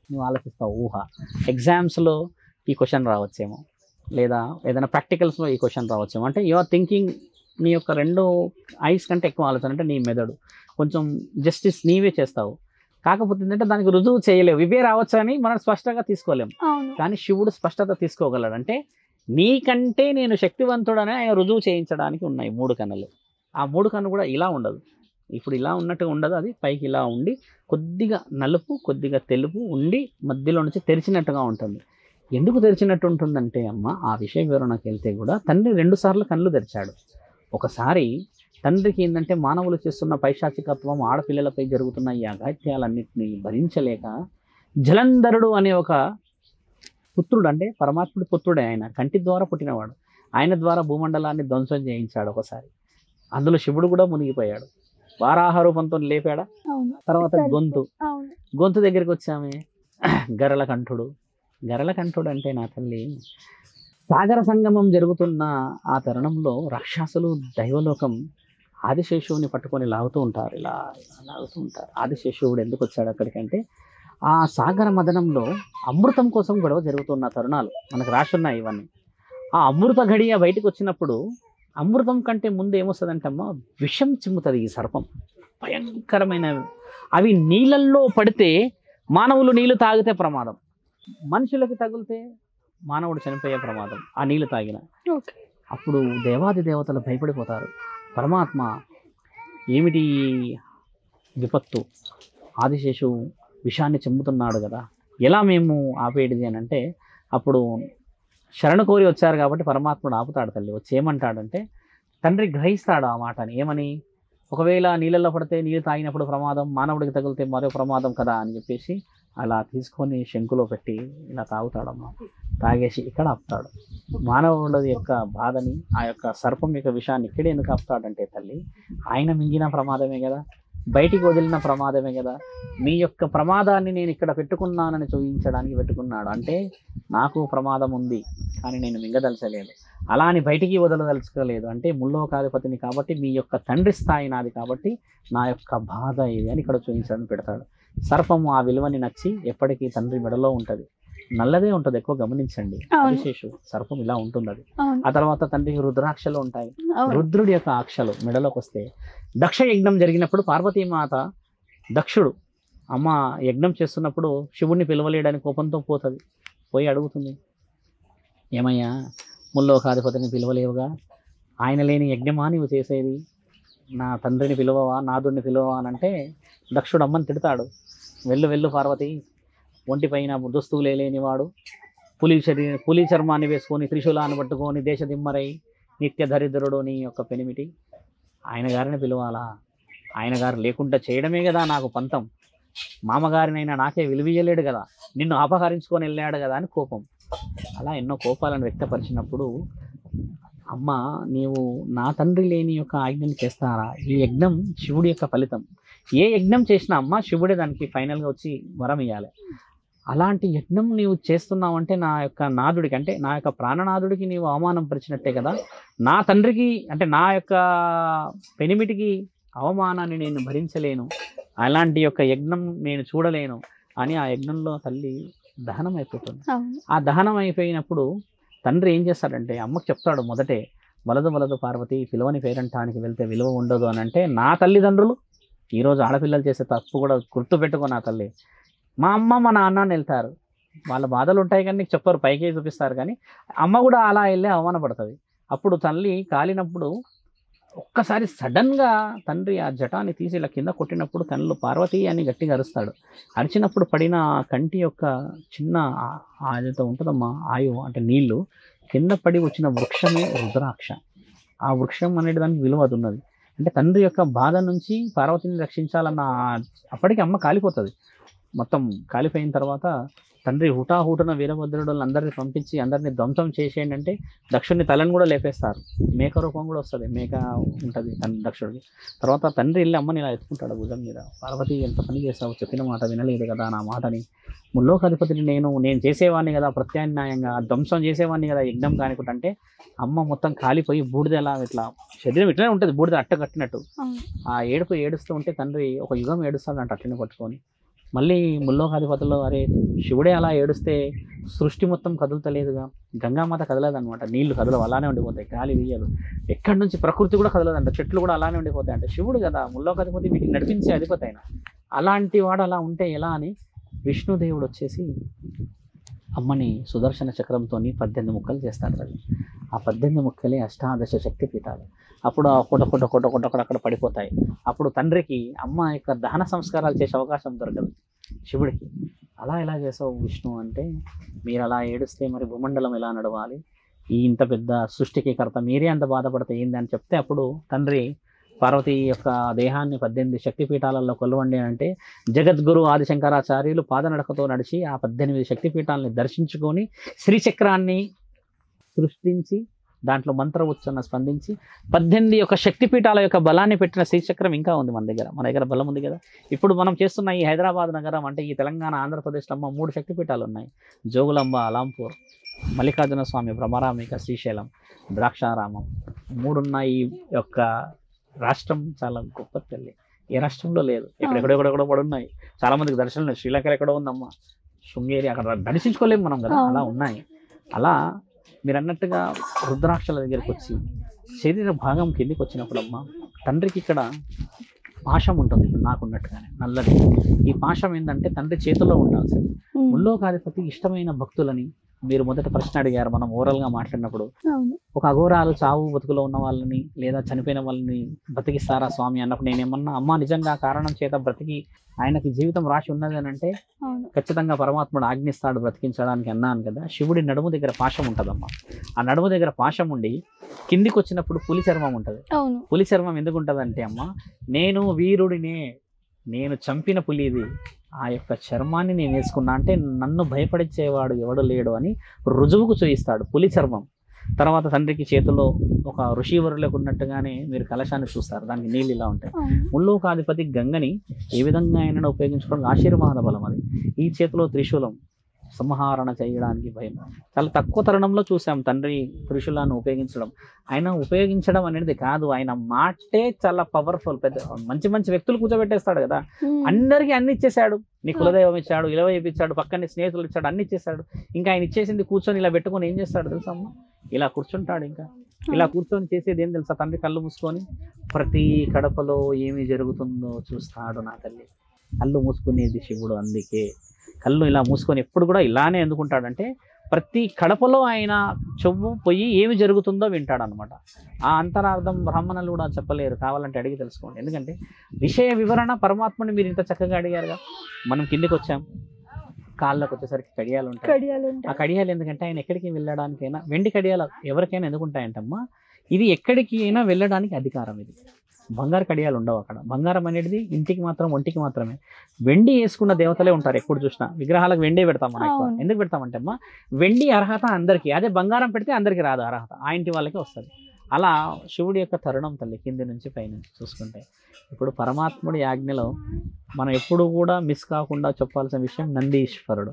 నువ్వు ఆలోచిస్తావు ఊహ. ఎగ్జామ్స్లో ఈ క్వశ్చన్ రావచ్చేమో, లేదా ఏదైనా ప్రాక్టికల్స్లో ఈ క్వశ్చన్ రావచ్చేమో. అంటే యు ఆర్ థింకింగ్, నీ యొక్క రెండు ఐస్ కంటే ఎక్కువ ఆలోచన అంటే నీ మెదడు కొంచెం జస్టిస్ నీవే చేస్తావు. కాకపోతే ఏంటంటే దానికి రుజువు చేయలేవు. ఇవే రావచ్చు అని మనం స్పష్టంగా తీసుకోలేము. కానీ శివుడు స్పష్టత తీసుకోగలడు. అంటే నీకంటే నేను శక్తివంతుడని ఆయన రుజువు చేయించడానికి ఉన్నాయి మూడు కన్నులు. ఆ మూడు కన్ను కూడా ఇలా ఉండదు, ఇప్పుడు ఇలా ఉన్నట్టుగా ఉండదు. అది పైకి ఇలా ఉండి కొద్దిగా నలుపు కొద్దిగా తెలుపు ఉండి మధ్యలో నుంచి తెరిచినట్టుగా ఉంటుంది. ఎందుకు తెరిచినట్టు ఉంటుందంటే అమ్మ ఆ విషయ వివరణకు వెళ్తే కూడా తండ్రి 2 సార్లు కళ్ళు తెరిచాడు. ఒకసారి తండ్రికి ఏంటంటే మానవులు చేస్తున్న పైశాచికత్వం, ఆడపిల్లలపై జరుగుతున్న ఈ అఘాయిత్యాలన్నింటినీ భరించలేక జలంధరుడు అనే ఒక పుత్రుడు, అంటే పరమాత్ముడి పుత్రుడే, ఆయన కంటి ద్వారా పుట్టినవాడు, ఆయన ద్వారా భూమండలాన్ని ధ్వంసం చేయించాడు ఒకసారి. అందులో శివుడు కూడా మునిగిపోయాడు. వారాహ రూపంతో లేపాడా. తర్వాత గొంతు దగ్గరికి వచ్చామే గరళకంఠుడు అంటే నా తల్లి సాగర సంగమం జరుగుతున్న ఆ తరుణంలో రాక్షసులు దైవలోకం ఆదిశేషువుని పట్టుకొని లాగుతూ ఉంటారు, ఇలా లాగుతూ ఉంటారు. ఆదిశేషువుడు ఎందుకు వచ్చాడు అక్కడికంటే ఆ సాగర మదనంలో అమృతం కోసం గొడవ జరుగుతున్న తరుణాలు మనకు రాసున్నాయి ఇవన్నీ. ఆ అమృత ఘడియ బయటకు వచ్చినప్పుడు అమృతం కంటే ముందు ఏమొస్తుందంటే అమ్మ విషం చిమ్ముతుంది. ఈ సర్పం భయంకరమైన, అవి నీళ్ళల్లో పడితే మానవులు నీళ్లు తాగితే ప్రమాదం, మనుషులకి తగిలితే మానవుడు చనిపోయే ప్రమాదం ఆ నీళ్లు తాగిన. అప్పుడు దేవాది దేవతలు భయపడిపోతారు. పరమాత్మ ఏమిటి విపత్తు, ఆదిశేషు విషాన్ని చెందుతున్నాడు కదా, ఎలా మేము ఆపేటిది అని అంటే అప్పుడు శరణు కోరి వచ్చారు కాబట్టి పరమాత్ముడు ఆపుతాడు తల్లి. వచ్చి ఏమంటాడంటే తండ్రి గ్రహిస్తాడు ఆ మాటని. ఏమని, ఒకవేళ నీళ్ళల్లో పడితే నీళ్ళు తాగినప్పుడు ప్రమాదం, మానవుడికి తగిలితే మరో ప్రమాదం కదా అని చెప్పేసి అలా తీసుకొని శంకులో పెట్టి ఇలా తాగుతాడమ్మా. తాగేసి ఇక్కడ ఆపుతాడు. మానవుడి యొక్క బాధని, ఆ యొక్క సర్పం యొక్క విషయాన్ని ఇక్కడే ఎందుకు ఆపుతాడంటే తల్లి ఆయన మింగిన ప్రమాదమే కదా, బయటికి వదిలిన ప్రమాదమే కదా. మీ యొక్క ప్రమాదాన్ని నేను ఇక్కడ పెట్టుకున్నానని చూపించడానికి పెట్టుకున్నాడు. అంటే నాకు ప్రమాదం ఉంది కానీ నేను మింగదలచలేదు, అలా అని బయటికి వదలదలుచుకోలేదు. అంటే ముల్లోకాధిపతిని కాబట్టి మీ యొక్క తండ్రి స్థాయి నాది కాబట్టి నా యొక్క బాధ ఇది అని ఇక్కడ చూపించడానికి పెడతాడు. సర్పము ఆ విలువని నచ్చి ఎప్పటికీ తండ్రి మెడలో ఉంటుంది, నల్లదే ఉంటుంది, ఎక్కువ గమనించండి. విశేషం సర్పం ఇలా ఉంటుంది అది. ఆ తర్వాత తండ్రికి రుద్రాక్షలు ఉంటాయి. రుద్రుడి యొక్క అక్షలు మెడలోకి వస్తే దక్ష యజ్ఞం జరిగినప్పుడు పార్వతీమాత దక్షుడు అమ్మ యజ్ఞం చేస్తున్నప్పుడు శివుడిని పిలవలేడని కోపంతో పోతుంది. పోయి అడుగుతుంది, ఏమయ్యా ముల్లోకాధిపతిని పిలవలేవుగా, ఆయన లేని యజ్ఞమా నీవు చేసేది, నా తండ్రిని పిలవవా, నాదుడిని పిలవవా అని అంటే దక్షుడు అమ్మని తిడతాడు. వెళ్ళు పార్వతి, ఒంటిపైన దుస్తువులే లేనివాడు, పులి చర్మాన్ని వేసుకొని త్రిశూలాన్ని పట్టుకొని దేశదిమ్మరై నిత్య దరిద్రుడు నీ యొక్క పెనిమిటి, ఆయన గారిని పిలవాలా, ఆయన గారు లేకుండా చేయడమే కదా నాకు పంతం, మామగారినైనా నాకే విలువీయలేడు కదా, నిన్ను అపహరించుకొని వెళ్ళాడు కదా అని కోపం. అలా ఎన్నో కోపాలను వ్యక్తపరిచినప్పుడు అమ్మ నీవు నా తండ్రి లేని యొక్క ఆజ్ఞని చేస్తారా, ఈ యజ్ఞం శివుడి యొక్క ఫలితం, ఏ యజ్ఞం చేసినా అమ్మ శివుడే దానికి ఫైనల్గా వచ్చి వరం ఇవ్వాలి. అలాంటి యజ్ఞం నీవు చేస్తున్నావంటే నా యొక్క నాదుడికి, అంటే నా యొక్క ప్రాణనాథుడికి నీవు అవమానం పరిచినట్టే కదా. నా తండ్రికి అంటే నా యొక్క పెనిమిటికి అవమానాన్ని నేను భరించలేను, అలాంటి యొక్క యజ్ఞం నేను చూడలేను అని ఆ యజ్ఞంలో తల్లి దహనం అయిపోతుంది. ఆ దహనం అయిపోయినప్పుడు తండ్రి ఏం చేస్తాడంటే అమ్మకు చెప్తాడు మొదటే, వలదు వలదు పార్వతి పిలవని పేరంటానికి వెళ్తే విలువ ఉండదు అని. అంటే నా తల్లిదండ్రులు ఈరోజు ఆడపిల్లలు చేసే తప్పు కూడా గుర్తుపెట్టుకో నా తల్లి. మా అమ్మ మా నాన్న వెళ్తారు, వాళ్ళ బాధలు ఉంటాయి కానీ నీకు చెప్పరు, పైకే చూపిస్తారు, కానీ అమ్మ కూడా అలా వెళ్ళే అవమానపడుతుంది. అప్పుడు తల్లి కాలినప్పుడు ఒక్కసారి సడన్గా తండ్రి ఆ జటాన్ని తీసి ఇలా కింద కొట్టినప్పుడు కళ్ళు పార్వతి అని గట్టిగా అరుస్తాడు. అరిచినప్పుడు పడిన కంటి యొక్క చిన్న ఏదైతే ఉంటుందమ్మా ఆయువు అంటే నీళ్లు కింద పడి వచ్చిన వృక్షమే రుద్రాక్ష. ఆ వృక్షం అనేది దానికి విలువ అది ఉన్నది. అంటే తండ్రి యొక్క బాధ నుంచి పార్వతిని రక్షించాలన్న అప్పటికి అమ్మ కాలిపోతుంది. మొత్తం కాలిపోయిన తర్వాత తండ్రి హుటాహుటన వీరభద్రుడు అందరినీ పంపించి అందరినీ ధ్వంసం చేసేయండి అంటే దక్షుడిని తలని కూడా లేపేస్తారు. మేక రూపం కూడా వస్తుంది, మేక ఉంటుంది దక్షుడికి. తర్వాత తండ్రి వెళ్ళి అమ్మని ఇలా ఎత్తుకుంటాడు భుజం మీద. పార్వతి ఎంత పని చేస్తావు, చెప్పిన మాట వినలేదు కదా నా మాటని, ముల్లోకాధిపతిని నేను చేసేవాడిని కదా, ప్రత్యామ్నాయంగా ధ్వంసం చేసేవాడిని కదా యజ్ఞం కానికుంటే. అంటే అమ్మ మొత్తం కాలిపోయి బూడిద ఎలా ఇట్లా శరీరం ఇట్లనే ఉంటుంది, బూడిద అట్ట కట్టినట్టు. ఆ ఏడుస్తూ ఉంటే తండ్రి ఒక యుగం ఏడుస్తాడు అంట అట్లనే పట్టుకొని. మళ్ళీ ముల్లోకాధిపతుల్లో అరే శివుడే అలా ఏడుస్తే సృష్టి మొత్తం కదులుతలేదుగా, గంగామాత కదలదనమాట, నీళ్లు కదలవు అలానే ఉండిపోతాయి, గాలి వీయలు, ఎక్కడి నుంచి ప్రకృతి కూడా కదలదంట, చెట్లు కూడా అలానే ఉండిపోతాయి. అంటే శివుడు కదా ముల్లోకాధిపతి, వీటిని నడిపించే అధిపతి అయినా, అలాంటి వాడు అలా ఉంటే ఎలా అని విష్ణుదేవుడు వచ్చేసి అమ్మని సుదర్శన చక్రంతో 18 ముక్కలు చేస్తాడు తల్లి. ఆ 18 ముక్కలే అష్టాదశ శక్తి పీఠాలు. అప్పుడు ఆ కొట్ట అక్కడ పడిపోతాయి. అప్పుడు తండ్రికి అమ్మ యొక్క దహన సంస్కారాలు చేసే అవకాశం దొరకదు శివుడికి. అలా ఎలా చేసావు విష్ణు అంటే, మీరు అలా ఏడుస్తే మరి భూమండలం ఎలా నడవాలి, ఈ ఇంత పెద్ద సృష్టికి కర్త మీరే అంత బాధపడితే ఏంది అని చెప్తే, అప్పుడు తండ్రి పార్వతి యొక్క దేహాన్ని 18 శక్తిపీఠాలలో కొలవండి అంటే జగద్గురు ఆదిశంకరాచార్యులు పాదనడకతో నడిచి ఆ 18 శక్తిపీఠాలని దర్శించుకొని శ్రీచక్రాన్ని సృష్టించి దాంట్లో మంత్ర ఉచ్చరణ స్పందించి 18 యొక్క శక్తిపీఠాల యొక్క బలాన్ని పెట్టిన శ్రీచక్రం ఇంకా ఉంది మన దగ్గర బలం ఉంది కదా. ఇప్పుడు మనం చేస్తున్న ఈ హైదరాబాద్ నగరం అంటే ఈ తెలంగాణ ఆంధ్రప్రదేశ్లో 3 శక్తిపీఠాలు ఉన్నాయి. జోగులాంబ అలాంపూర్, మల్లికార్జున స్వామి భ్రమరామిక శ్రీశైలం, ద్రాక్షారామం 3 ఉన్నాయి. ఈ యొక్క రాష్ట్రం చాలా గొప్ప తల్లి, ఏ రాష్ట్రంలో లేదు, ఎక్కడెక్కడెక్కడెక్కడో కూడా ఉన్నాయి. చాలా మందికి దర్శనం లేదు, శ్రీలంకలో ఎక్కడో ఉందమ్మా, శృంగేరి, అక్కడ దర్శించుకోలేము మనం కదా, అలా ఉన్నాయి. అలా మీరు అన్నట్టుగా రుద్రాక్షల దగ్గరికి వచ్చి శరీర భాగం కిందికి వచ్చినప్పుడు అమ్మ తండ్రికి ఇక్కడ పాశం ఉంటుంది, ఇప్పుడు నాకున్నట్టుగానే నల్లది. ఈ పాశం ఏంటంటే తండ్రి చేతిలో ఉండాల్సింది. ముల్లోకాధిపతి ఇష్టమైన భక్తులని మీరు మొదట ప్రశ్న అడిగారు మనం ఓరల్గా మాట్లాడినప్పుడు. ఒక అఘోరాలు చావు బతుకులో ఉన్న వాళ్ళని లేదా చనిపోయిన వాళ్ళని బ్రతికిస్తారా స్వామి అన్నప్పుడు నేనేమన్నా అమ్మ నిజంగా కారణం చేత బ్రతికి ఆయనకి జీవితం రాసి ఉన్నది అని అంటే ఖచ్చితంగా పరమాత్ముడు ఆజ్ఞిస్తాడు బ్రతికించడానికి అన్నాను కదా. శివుడి నడుము దగ్గర పాశం ఉంటుందమ్మా. ఆ నడుము దగ్గర పాశం ఉండి కిందికి వచ్చినప్పుడు పులి చర్మం ఉంటుంది. పులి చర్మం ఎందుకు ఉంటుంది అంటే అమ్మ నేను వీరుడినే, నేను చంపిన పులి ఇది, ఆ యొక్క చర్మాన్ని నేను వేసుకున్నా అంటే నన్ను భయపడించేవాడు ఎవడు లేడు అని రుజువుకు చూయిస్తాడు పులి చర్మం. తర్వాత తండ్రికి చేతిలో ఒక ఋషివరులకు ఉన్నట్టుగానే మీరు కలశాన్ని చూస్తారు, దానికి నీళ్ళు ఇలా ఉంటాయి. ముల్లోకాధిపతి గంగని ఏ విధంగా అయినా ఉపయోగించుకోవడానికి ఆశీర్వాద బలం అది. ఈ చేతిలో త్రిశూలం, సంహారణ చేయడానికి భయం. చాలా తక్కువ తరుణంలో చూసాం తండ్రి త్రిశూలాన్ని ఉపయోగించడం. ఆయన ఉపయోగించడం అనేది కాదు, ఆయన మాటే చాలా పవర్ఫుల్. పెద్ద మంచి మంచి వ్యక్తులు కూర్చోబెట్టేస్తాడు కదా, అందరికీ అన్ని ఇచ్చేసాడు. నీ కులదైవం ఇచ్చాడు, ఇలవ ఇప్పించాడు, పక్కనే స్నేహితులు ఇచ్చాడు, అన్ని ఇచ్చేసాడు. ఇంకా ఆయన ఇచ్చేసింది కూర్చొని ఇలా పెట్టుకొని ఏం చేస్తాడు తెలుసా అమ్మ, ఇలా కూర్చుంటాడు. ఇంకా ఇలా కూర్చొని చేసేది ఏం తెలుసా, తండ్రి కళ్ళు మూసుకొని ప్రతి కడపలో ఏమి జరుగుతుందో చూస్తాడు నా తల్లి. కళ్ళు మూసుకునేది శివుడు, అందుకే కళ్ళు ఇలా మూసుకొని ఎప్పుడు కూడా ఇలానే ఎందుకుంటాడంటే ప్రతి కడపలో ఆయన చెవు పోయి ఏమి జరుగుతుందో వింటాడు అనమాట. ఆ అంతరార్థం బ్రాహ్మణులు కూడా చెప్పలేరు, కావాలంటే అడిగి తెలుసుకోండి. ఎందుకంటే విషయ వివరణ పరమాత్మని మీరు ఇంత చక్కగా అడిగారుగా. మనం కిందికి వచ్చాం, కాళ్ళకు వచ్చేసరికి కడియాలు ఉంటాయి. ఆ కడియాలు ఎందుకంటే ఆయన ఎక్కడికి వెళ్ళడానికైనా, వెండి కడియాలు ఎవరికైనా ఎందుకుంటాయంటమ్మా, ఇది ఎక్కడికి అయినా వెళ్ళడానికి అధికారం. ఇది బంగారు కడియాలు ఉండవు అక్కడ. బంగారం అనేది ఇంటికి మాత్రం, ఒంటికి మాత్రమే. వెండి వేసుకున్న దేవతలే ఉంటారు ఎప్పుడు చూసినా. విగ్రహాలకు వెండే పెడతాం మనం ఎక్కువ. ఎందుకు పెడతామంటే అమ్మా, వెండి అర్హత అందరికీ, అదే బంగారం పెడితే అందరికీ రాదు అర్హత, ఆ ఇంటి వాళ్ళకి వస్తుంది. అలా శివుడి యొక్క తరుణం తల్లి కింది నుంచి పైనుంచి చూసుకుంటే. ఇప్పుడు పరమాత్ముడి ఆజ్ఞలో మనం ఎప్పుడు కూడా మిస్ కాకుండా చెప్పాల్సిన విషయం నందీశ్వరుడు.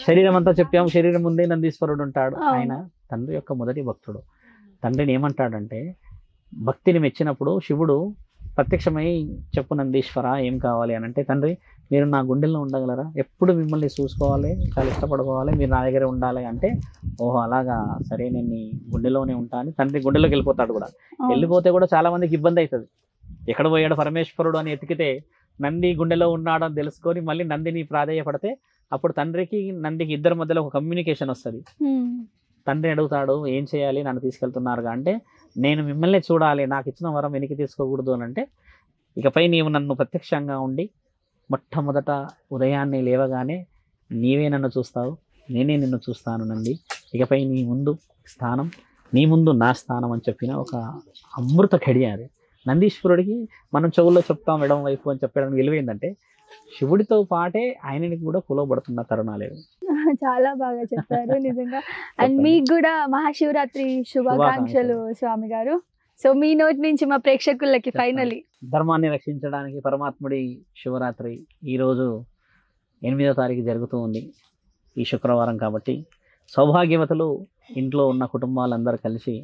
శరీరం అంతా చెప్పాము, శరీరం ముందే నందీశ్వరుడు ఉంటాడు. ఆయన తండ్రి యొక్క మొదటి భక్తుడు. తండ్రిని ఏమంటాడంటే, భక్తిని మెచ్చినప్పుడు శివుడు ప్రత్యక్షమై చెప్పు నందీశ్వర ఏం కావాలి అని అంటే, తండ్రి మీరు నా గుండెల్లో ఉండగలరా, ఎప్పుడు మిమ్మల్ని చూసుకోవాలి, చాలా ఇష్టపడుకోవాలి, మీరు నా దగ్గరే ఉండాలి అంటే, ఓహో అలాగా సరే నేను నీ గుండెలోనే ఉంటా అని తండ్రి గుండెలోకి వెళ్ళిపోతాడు కూడా. వెళ్ళిపోతే కూడా చాలా మందికి ఇబ్బంది అవుతుంది. ఎక్కడ పోయాడు పరమేశ్వరుడు అని ఎతికితే నంది గుండెలో ఉన్నాడు అని తెలుసుకొని మళ్ళీ నందిని ప్రాధేయపడితే అప్పుడు తండ్రికి నందికి ఇద్దరి మధ్యలో ఒక కమ్యూనికేషన్ వస్తుంది. తండ్రి అడుగుతాడు ఏం చేయాలి నన్ను తీసుకెళ్తున్నారుగా అంటే, నేను మిమ్మల్ని చూడాలి, నాకు ఇచ్చిన వరం వెనక్కి తీసుకోకూడదు అని అంటే, ఇకపై నీవు నన్ను ప్రత్యక్షంగా ఉండి మొట్టమొదట ఉదయాన్నే లేవగానే నీవే నన్ను చూస్తావు, నేనే నిన్ను చూస్తాను నంది, ఇకపై నీ ముందు స్థానం, నీ ముందు నా స్థానం అని చెప్పిన ఒక అమృత ఘడియ అది. నందీశ్వరుడికి మనం చెవుల్లో చెప్తాం ఎడమ వైపు అని చెప్పడం విలువైందంటే, శివుడితో పాటే ఆయనని కూడా కులవబడుతున్న తరుణాలేవు. చాలా బాగా చెప్పారు నిజంగా. అండ్ మీకు కూడా మహాశివరాత్రి శుభాకాంక్షలు స్వామి గారు. సో మీ నోటి నుంచి మా ప్రేక్షకులకి ఫైనలీ. ధర్మాన్ని రక్షించడానికి పరమాత్ముడి శివరాత్రి ఈరోజు 8వ తారీఖు జరుగుతూ ఉంది, ఈ శుక్రవారం కాబట్టి. సౌభాగ్యవతులు ఇంట్లో ఉన్న కుటుంబాలందరూ కలిసి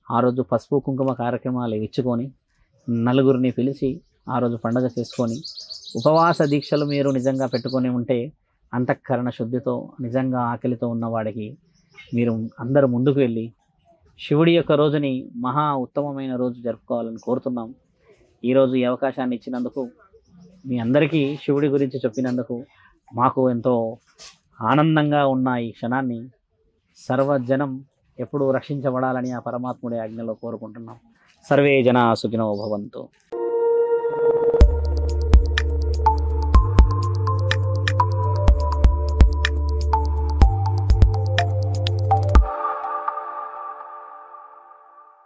ఆ రోజు పసుపు కుంకుమ కార్యక్రమాలు ఇచ్చుకొని నలుగురిని పిలిచి ఆ రోజు పండుగ చేసుకొని, ఉపవాస దీక్షలు మీరు నిజంగా పెట్టుకొని ఉంటే అంతఃకరణ శుద్ధితో నిజంగా ఆకలితో ఉన్నవాడికి మీరు అందరూ ముందుకు వెళ్ళి శివుడి యొక్క రోజుని మహా ఉత్తమమైన రోజు జరుపుకోవాలని కోరుతున్నాం. ఈరోజు ఈ అవకాశాన్ని ఇచ్చినందుకు, మీ అందరికీ శివుడి గురించి చెప్పినందుకు మాకు ఎంతో ఆనందంగా ఉన్న ఈ క్షణాన్ని సర్వజనం ఎప్పుడూ రక్షించబడాలని ఆ పరమాత్ముడి ఆజ్ఞలో కోరుకుంటున్నాం. సర్వే జనా సుఖినో భవంతు.